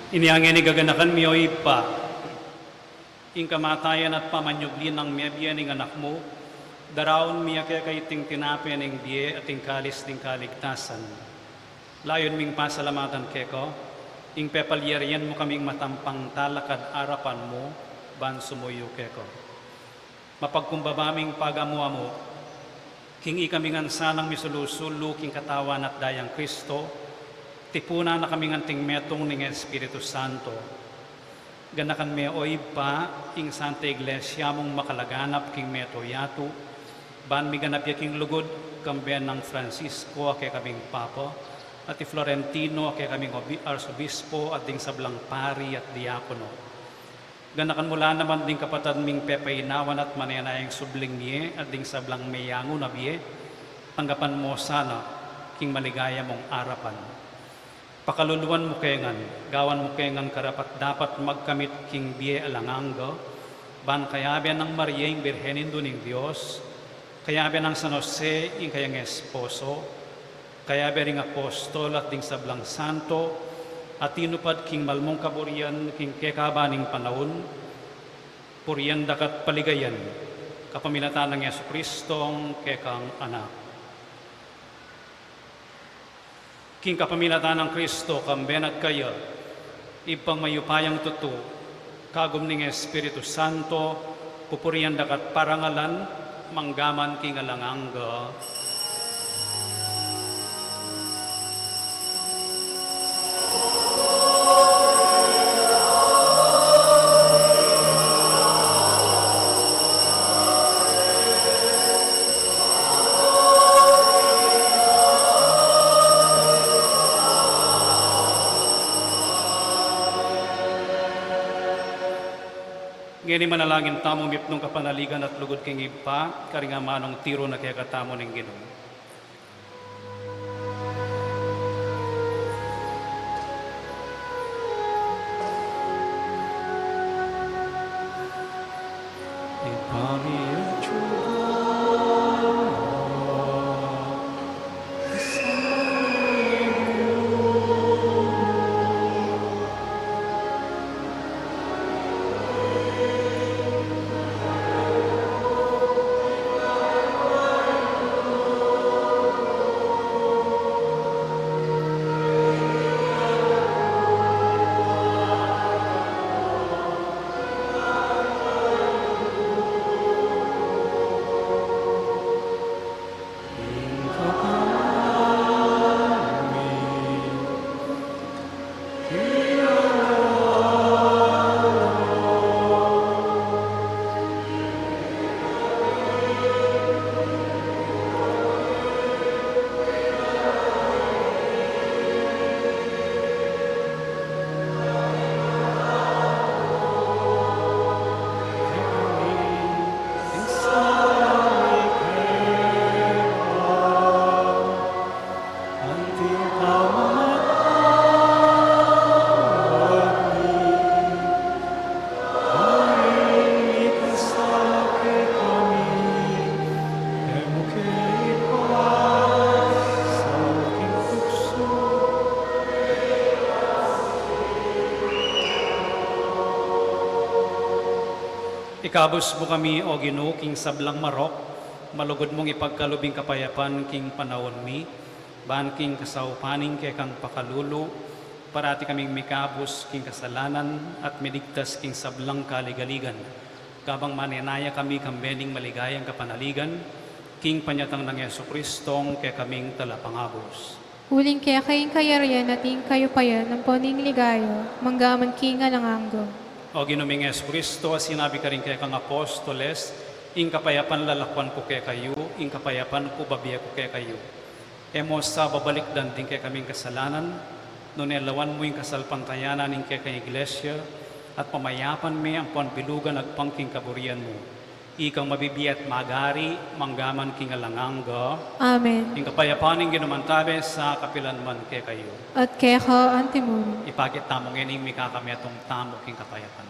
Iniangin ni gaganakan miyo ipa, ing kamatayan at pamanyuglin ng mebya ng anak mo, daraon miya kaya kay ting tinapi ng diye at ting kalis ting kaligtasan. Layon ming pasalamatan keko, ing pepalyarian mo kaming matampang talakad arapan mo, ban sumuyo keko. mapagkumbabaming pagamuamo, king ikami ngan sanang misulusulo king katawan at dayang Kristo, tipuna na kami ngan tingmetong ning Espiritu Santo. Ganakan me oy pa, ing Santa Iglesia mong makalaganap king meto yato, ban mi ganap ya king lugod, kamben ng Francisco, kay kaming Papa, at ti Florentino, kay kaming Arsobispo, at ding sablang pari at diakono. Ganakan mula naman ding kapatad ming pepaynawan at mananayang subling niye, at ding sablang mayango na biye, tanggapan mo sana, king maligaya mong arapan. Pakaluluan mo kengan, gawan mo kengan karapat dapat magkamit king biye alanganga, ban kayabian ng Marieng Birhenin duning Diyos, kayabian ng San Jose, ing kayang esposo, kayabian ring apostol at ding sablang santo, at tinupad king malmong kaburian, king kekabaning panahon, purian dakat paligayan, kapamilatan ng Yesu Kristong kekang anak. King kapamilatan ng Kristo, kamben at kaya, ipang mayupayang tutu, kagum ning Espiritu Santo, pupurian dakat parangalan, manggaman king alanganga. Ngini manalangin tamo mipnong kapanaligan at lugod king ipa, karinga manong tiro na kaya katamo ng Ginoo. Ikabos mo kami, O Ginoo, king sablang marok, malugod mong ipagkalubing kapayapan king panahon mi, ban king kasaupaning kay kang pakalulu, parati kaming mikabos king kasalanan at miligtas king sablang kaligaligan. Kabang manenaya kami kambening maligayang kapanaligan, king panyatang ng Yesu Kristong kay kaming talapangabos. Huling kaya kayong kayarian at ing kayo payan ng poning ligayo, manggaman kinga ng anggo. O Ginoming Yesu Kristo, sinabi ka rin kay kang apostoles, ing kapayapan lalakwan ko kay kayo, ing kapayapan ko babiya ko kay kayo. Emo sa babalik din kay kaming kasalanan, nunelawan mo yung kasalpantayanan ing kay kay iglesia, at pamayapan mi ang panbilugan agpangking kaburian mo. Ikang mabibiyat magari, manggaman king alanganga. Amen. Ing kapayapaan ing ginumantabe sa kapilan man kay kayo. At kaya ka antimuro. Ipakit tamong ining mikakami atong tamo king kapayapan.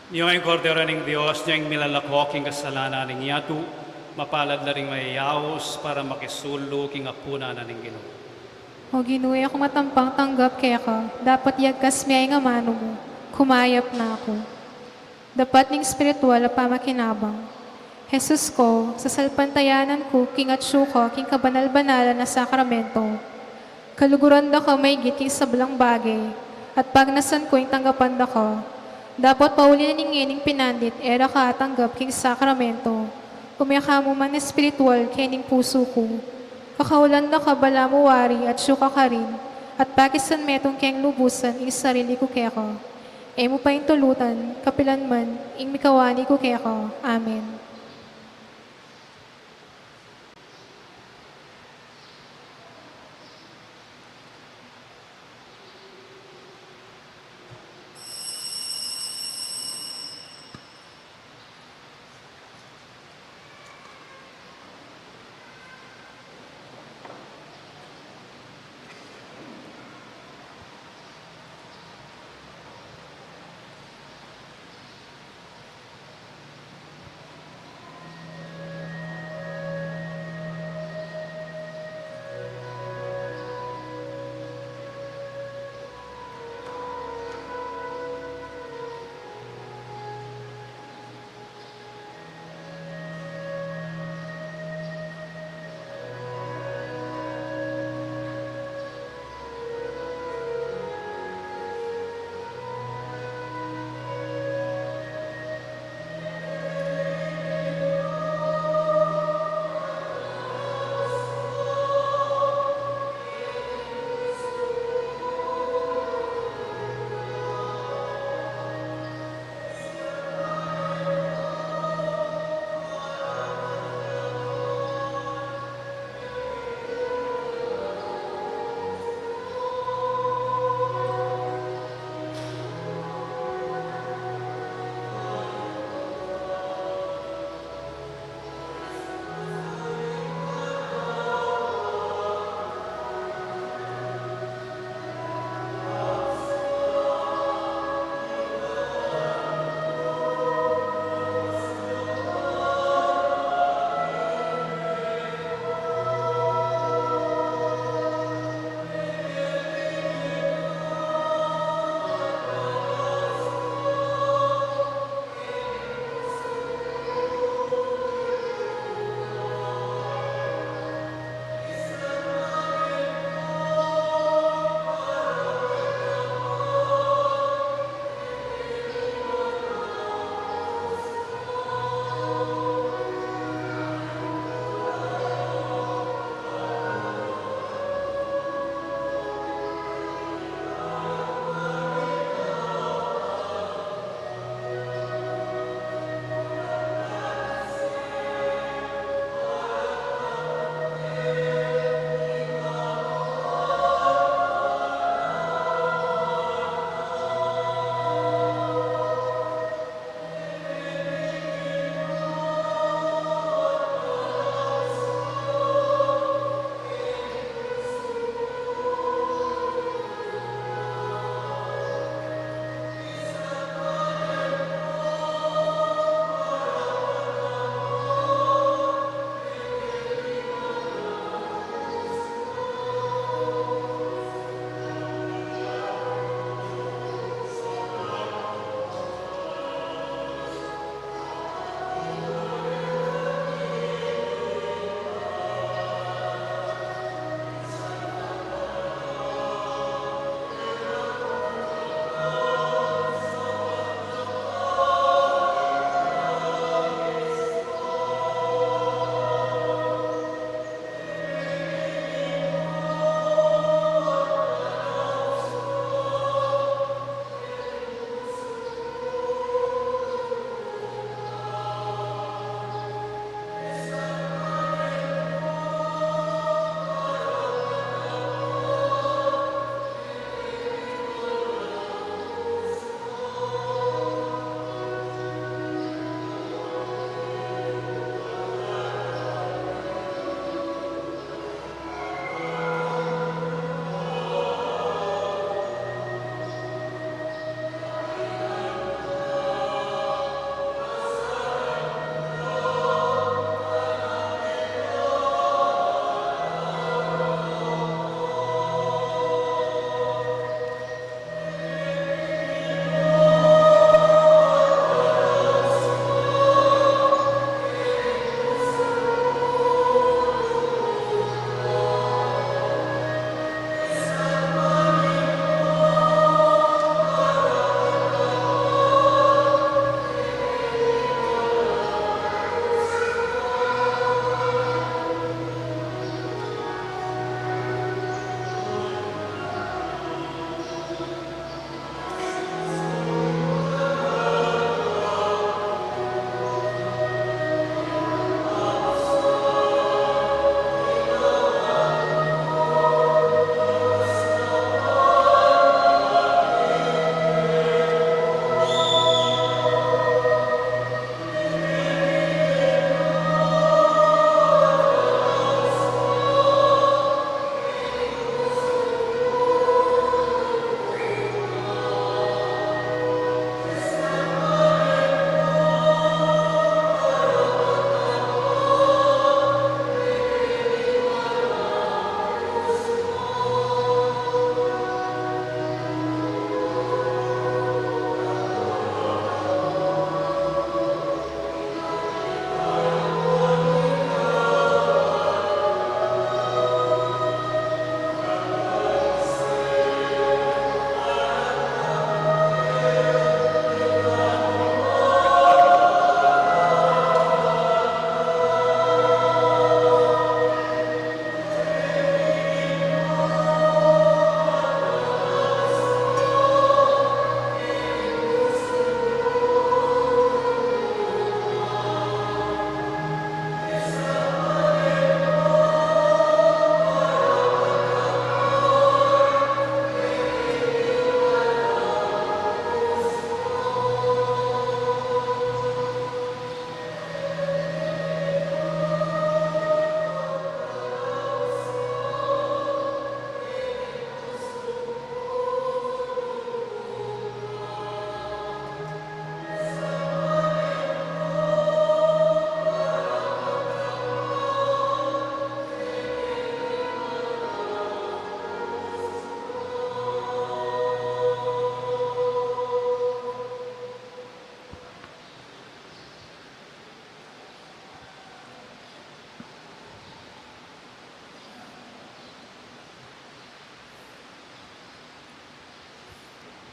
Niyo ang kordero ng Diyos, niyo ang milalakok ang kasalanan ng yatu, mapalad na rin mayayaos para makisulo king apuna na ng Ginoo. O ginuwi ako matampang tanggap kaya ka, dapat yagkas miyay nga mano mo, kumayap na ako. Dapat ning spiritual na pamakinabang. Jesus ko, sa salpantayanan ko, king at syuko, king kabanal-banalan na sakramento. Kaluguran da ka may giting sablang bagay, at pag nasan ko yung tanggapan da ka, dapat pauli na ningining pinandit, era ka tanggap king sakramento. Umiyaka mo man espiritual, kening puso ko. Kakaulan da ka bala mo wari, at syuka ka rin, at pakisan metong keng lubusan, ing sarili ko kaya ka. E mo pa yung tulutan, kapilan man, ing mikawani ko kaya ka. Amen.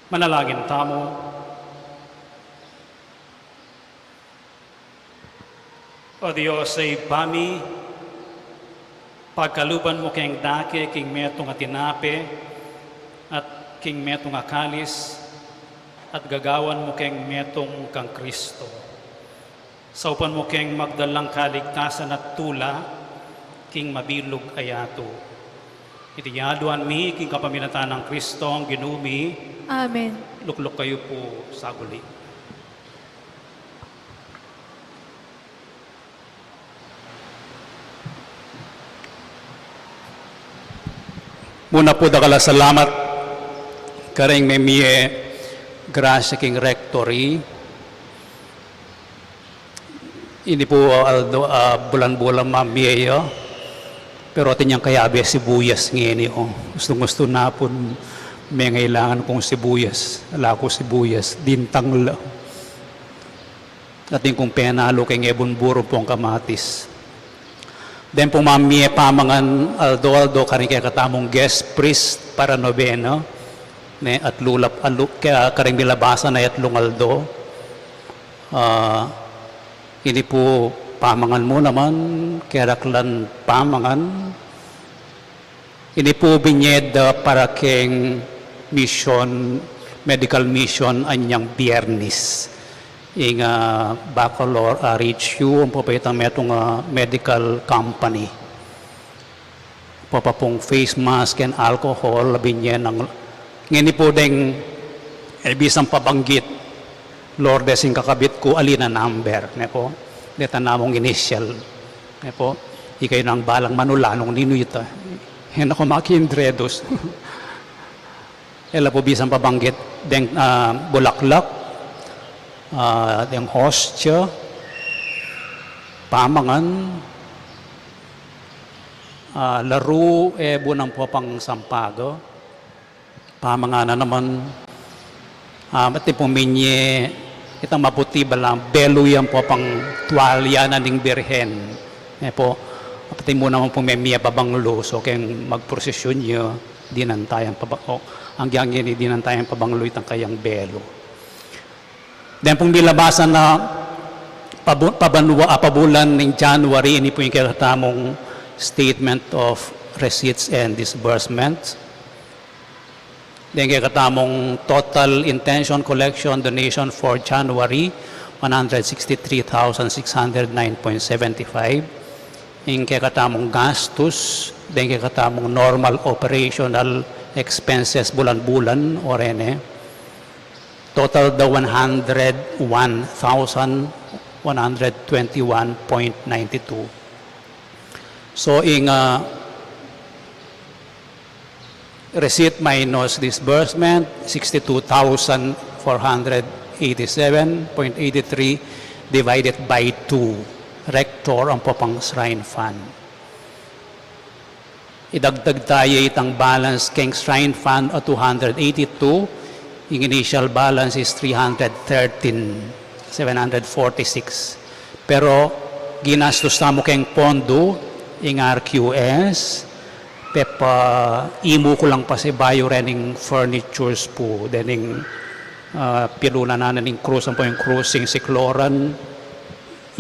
Manalangin tamo. O Diyos ay bami, pagkaluban mo keng dake, king metong atinape, at king metong akalis, at gagawan mo keng metong kang Kristo. Saupan mo keng magdalang kaligtasan at tula, king mabilog ayato. Itiyaduan mi, king kapaminatan ng Kristo, ang ginumi, Amen. luklok kayo po sa guli. Muna po dakala salamat karing may miye grasya king rectory. Hindi po bulan-bulan mamiyo. Pero atin niyang kayabi sibuyas ngayon o. Gusto na po may ngailangan kong sibuyas. Ala ko sibuyas. Dintang lang. Atin kong penalo kay ngebon buro pong kamatis. Then po mamiye pamangan aldo karing kaya katamong guest priest para nobeno. Ne, at lulap kaya karing bilabasa na yatlong aldo. Hindi po pamangan mo naman, keraklan pamangan. Ini po binyeda para keng mission, medical mission anyang biyernis. Ing Bacolor reach you, ang papayitang metong medical company. Papapong face mask and alcohol, binyen ng ngini po ding bisang pabanggit, Lord, desing kakabit ko, alina number, ne po. Deta namong initial. Ne po, ikay nang balang manulanong ninuyta. Yan ako makindredos. Ela po bisang pabanggit, deng bulaklak, deng hostya, pamangan, laro, bunang po pang sampago, pamangan na naman, mati po minye, itang maputi balang, belo yan po pang tuwalya na ning birhen. Po, pati mo naman po may miya pabanglo, so kayang magprosesyon nyo, dinantayan pabanglo. Ang gyangin dinantayan pabanglo itang kayang belo. Then pong nilabasan na pabulan ng January, ini po yung kakatamong statement of receipts and disbursements. Then kakatamong total intention collection donation for January, 163,609.75. Yung kakatamong gastos, then kakatamong normal operational expenses bulan-bulan o rene. Total daw 101,121.92. So in receipt minus disbursement, 62,487.83 divided by 2. Rector ang popang shrine fund. Idagdag tayo itang balance keng shrine fund o 282. Yung initial balance is 313,746. Pero ginastos na mo keng pondo, yung RQS, pepa imo ko lang pa si bayo rening furnitures po, dening piluna na naning cruise, ang po yung cruising sikloran,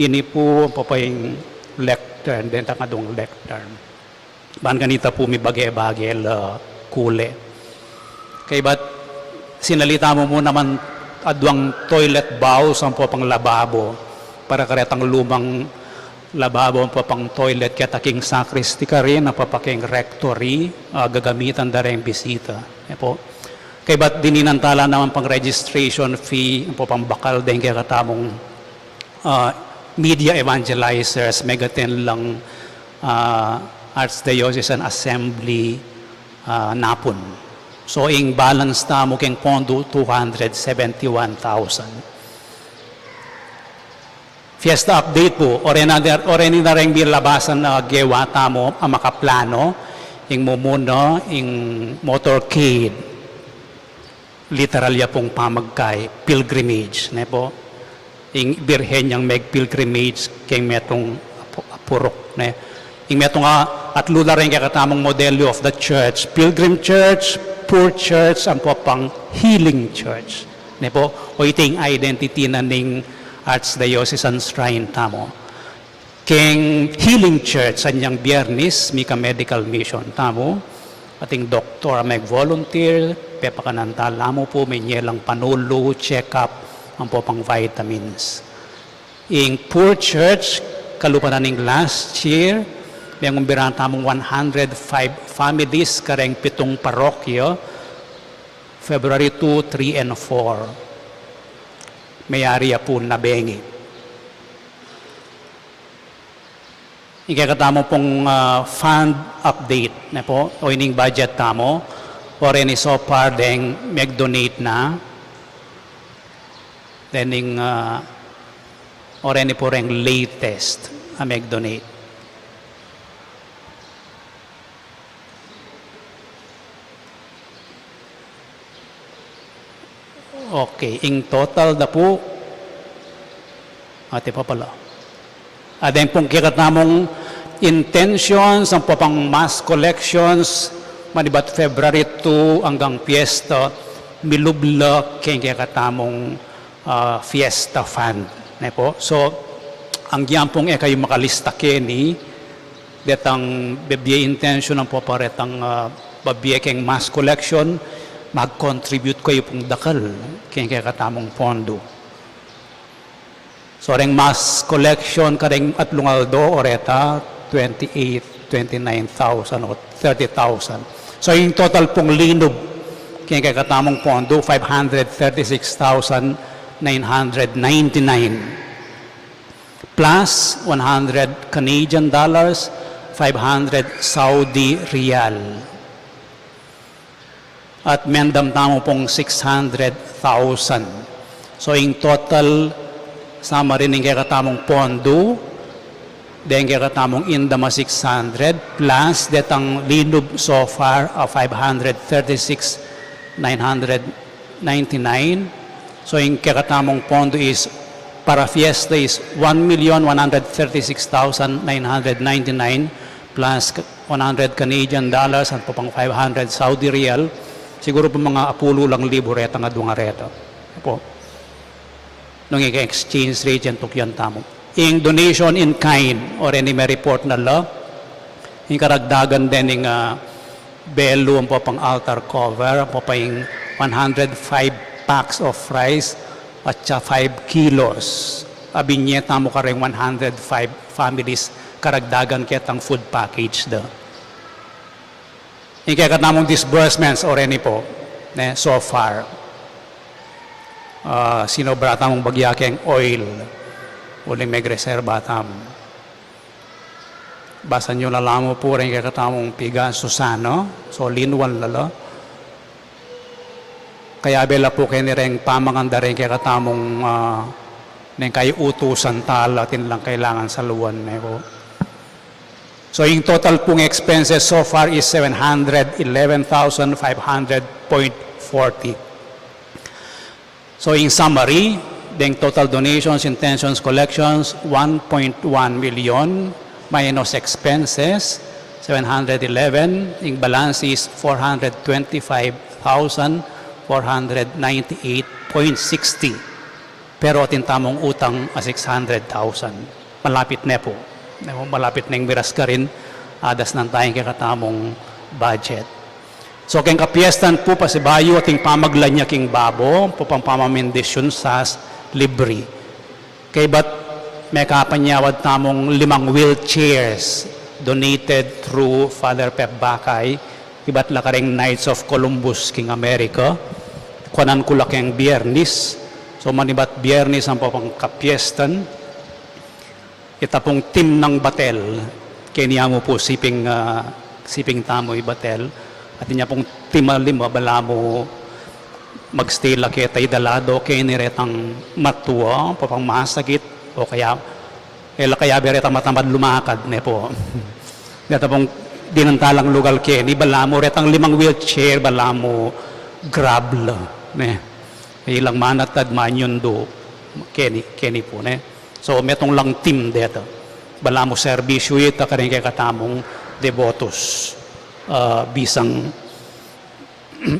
ini po papayong lectern, den tangadong lectern. Ban ganita po mi bagay-bagay kule. Kay ba't sinalita mo naman adwang toilet bowl sa po pang lababo para karetang lumang lababo po pang toilet kaya taking sacristy ka rin na papaking rectory gagamitan da rin bisita. Po. Kay ba't dininantala naman pang registration fee po pang bakal din kaya katamong media evangelizers, megaten lang Archdiocesan Assembly napon. So, in balance na mo keng pondo, 271,000. Fiesta update po, oreni na rin bilabasan na gewata mo ang makaplano, yung mumuno, yung motorcade, literal ya pong pamagkay, pilgrimage, ne po, yung birhen yung mag-pilgrimage keng metong apurok, ne. Yung metong at lula rin kakatamang modelyo of the church, Pilgrim Church, poor church ang po pang healing church. Ne po, o iting identity na ning Archdiocesan Shrine tamo. Keng healing church sanyang Biyernes, mika medical mission tamo. Ating doktor may volunteer, pepakanantala mo po, may nyelang panulo, check-up, ang po pang vitamins. In poor church, kalupanan ng last year, may umbirahan tamong 105 families, kareng 7 parokyo, February 2, 3, and 4. May area po nabengi. Ikakatamo pong fund update na po, o ining budget tamo, o rin so far deng mag-donate na, then o rin po rin latest a mag-donate. Okay, in total na po, ate pa pala. Adeng pong kikatamong intentions, ang po pang mass collections, manibat February 2 hanggang Fiesta, milubla kaya kikatamong Fiesta Fund. Ne po? So, ang yan pong kayo makalista kini, detang bebye intention ang po paretang babye keng mass collection, mag-contribute kayo pong dakal kaya katamong pondo. So, ring mass collection kareng at lungaldo oreta 28, 29,000 o 30,000. So, yung total pong linob kaya katamong pondo 536,999 plus 100 Canadian dollars, 500 Saudi Riyal. At mendam tamo pong 600,000. So, in total, sama rin yung kakatamong pondo, then kakatamong indama 600, plus detang linub so far of 536,999. So, yung kakatamong pondo is, para fiesta is 1,136,999 plus 100 Canadian dollars at po pang 500 Saudi Riyal. Siguro po mga apulo lang libo reta nga dunga reta. Po. Nung exchange rate yan tukyan tamo. In donation in kind or any may report na law, yung karagdagan din yung belo po pang altar cover, po pa yung 105 packs of rice at 5 kilos. Abinye tamo ka rin 105 families karagdagan kitang food package da. Yung kaya katamong disbursements already po, so far. Sinobra tamong bagyakeng oil, uling may reserva tam. Basa nyo lalamo po rin kaya katamong piga Susano, so linwan lalo. Kaya bela po kayo nireng pamanganda rin kaya katamong neng kayo utusan talatin lang kailangan sa luwan na po. So, yung total pong expenses so far is 711,500.40. So, in summary, the total donations, intentions, collections, 1.1 million minus expenses, 711. Yung balance is 425,498.60. Pero atintamong utang 600,000. Malapit na po. Malapit na yung miras ka rin, adas ng tayong kakatamong budget. So, keng kapiestan po pa si Bayo ating pamaglanya king babo, po pang pamamendisyon sa libre. Kay ba't may kapanyawad tamong 5 wheelchairs donated through Father Pep Bakay, iba't lakaring Knights of Columbus king America, kuanan ko laking Biyernes. So, manibat Biyernes ang po pang kapiestan, ita pong team ng Batel, kaya mo po siping tamo Batel, at niya pong team lima, bala mo magstay laki tay dalado, kaya niretang matuwa, papang masakit, o kaya beretang matamad lumakad, ne po. Dito pong dinantalang lugar kaya, ni bala mo retang 5 wheelchair, bala mo grabla, ne. Ilang manatad manyundo, keni po, ne. So, metong lang team dito. Bala mo servisyo ito ka rin kay katamong devotos. Bisang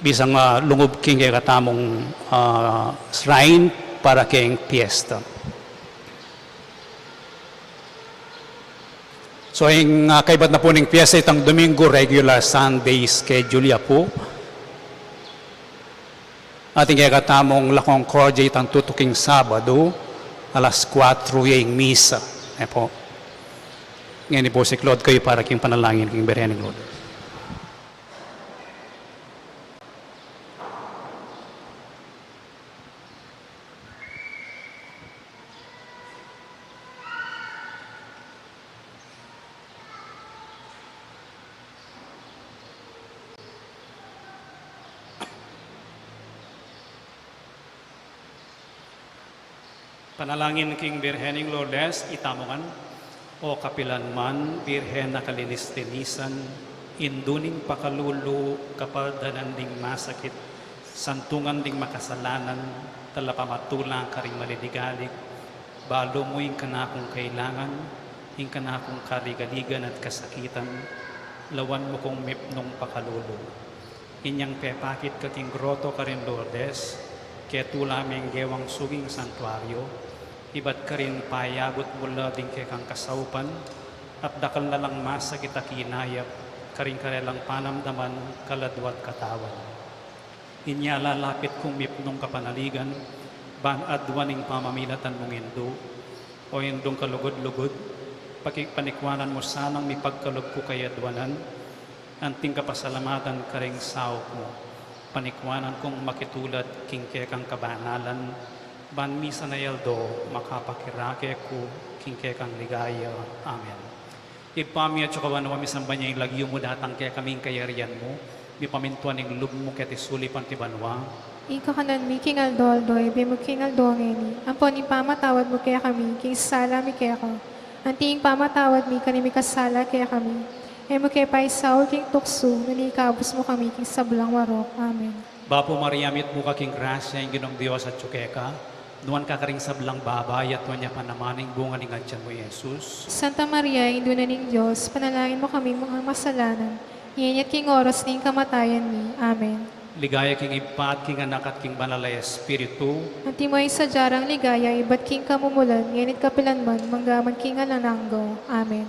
bisang lungob king kay katamong shrine para king fiesta. So yung kaibat na po ng fiesta itang Domingo, regular Sunday schedule ya po. Ating kay katamong lakong korja itang tutuking Sabado, alas 4 yung misa. Po. Ngayon po si Claude kayo para king panalangin king Birhen ng Lord. Panalangin king Birhening Lourdes, itamongan, o kapilan man, Birhen na kalinis-tinisan, induning pakalulu, kapadanan ding masakit, santungan ding makasalanan, talapamatulang karing maliligalig, balo mo yung kanakong kailangan, yung kanakong kaligaligan at kasakitan, lawan mo kong mipnong pakalulu. Inyang pepakit kaking groto karin Lourdes, kaya tulaming gewang suging santuaryo, iba't ka rin payagot mula din kay kang kasaupan, at dakal na lang masa kita kinayap, karing karelang panamdaman, kaladwat katawan. Inya lalapit kong mipnong kapanaligan, ban adwaning pamamilatan mong indo, o indong kalugod-lugod, panikwanan mo sanang mipagkalog ko kay adwanan, anting kapasalamatan karing saok mo, panikwanan kong makitulad king kekang kabanalan, ban misa na yaldo, makapakirake ko, king kekang ligaya. Amen. Ipami at sukawan mo misamba niya yung lagyo mo datang kaya kaming kayarian mo, mi pamintuan ng lub mo kaya tisulipan ti banwa. Ika kanan mi king aldoldoy, be mo king aldongeni. Ampon ipamatawad mo kaya kami, king sala mi kaya ko. Anting pamatawad mi kanimi kasala kaya kami. E mo kaya paisaw king tukso, nanikabos mo kami king sablang warok. Amen. Bapo Mariamit mo kaking grasya yung ginong Diyos at tsukeka, nuwan kakaring sablang babay at nuwan niya panamaning bunga ni Ngadyan mo, Jesus. Santa Maria, induna ning Diyos, panalangin mo kami mga masalanan. Iyan king oras ning kamatayan mi. Amen. Ligaya king ipat, king anak at king banalay espiritu, Anti mo ay sadyarang ligaya, iba't king kamumulan, nganit kapilanman, manggaman king alananggo. Amen.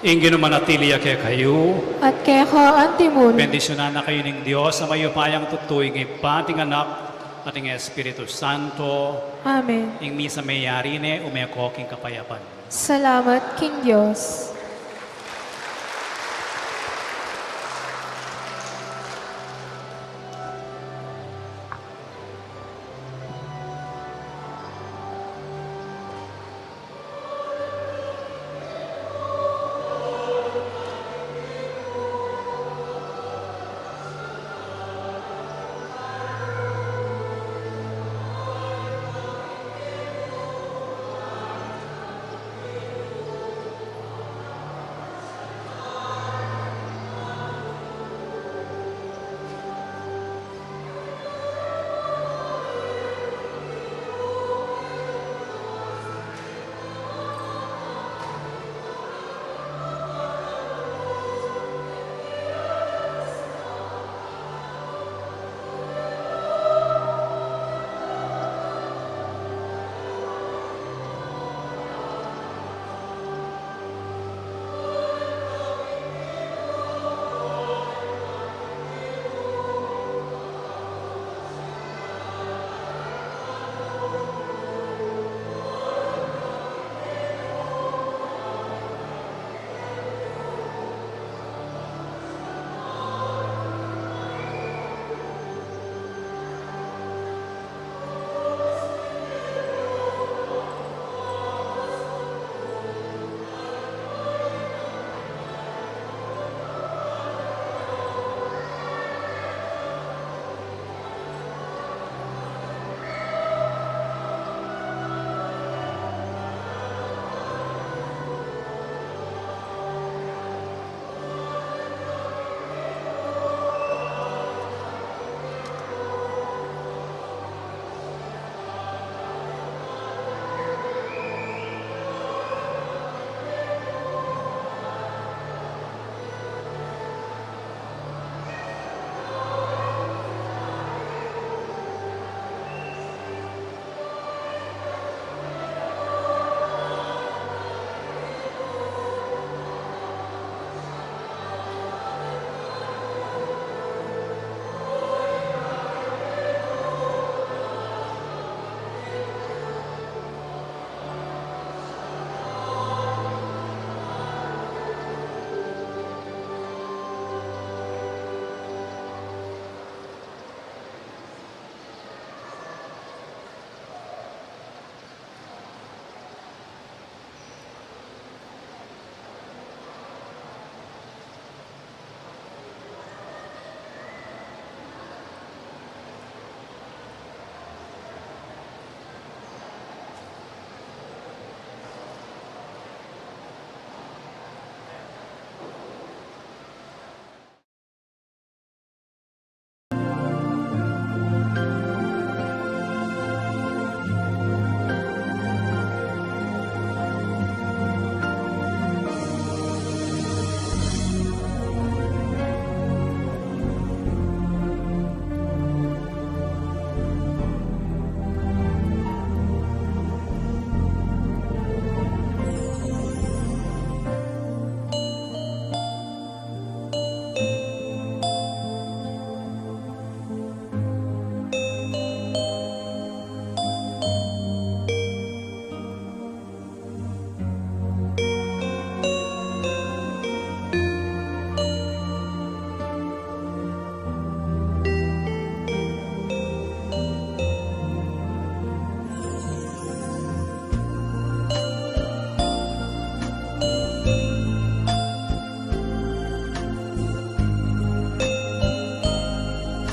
ingin manatili kaya kayo, At kaya ka antimul, bendisyonan na kayo ng Diyos sa mayupayang tutuig ipating anak ating Espiritu Santo, Amen. ing misa mayari ne umekoking kapayapan. Salamat, King Diyos.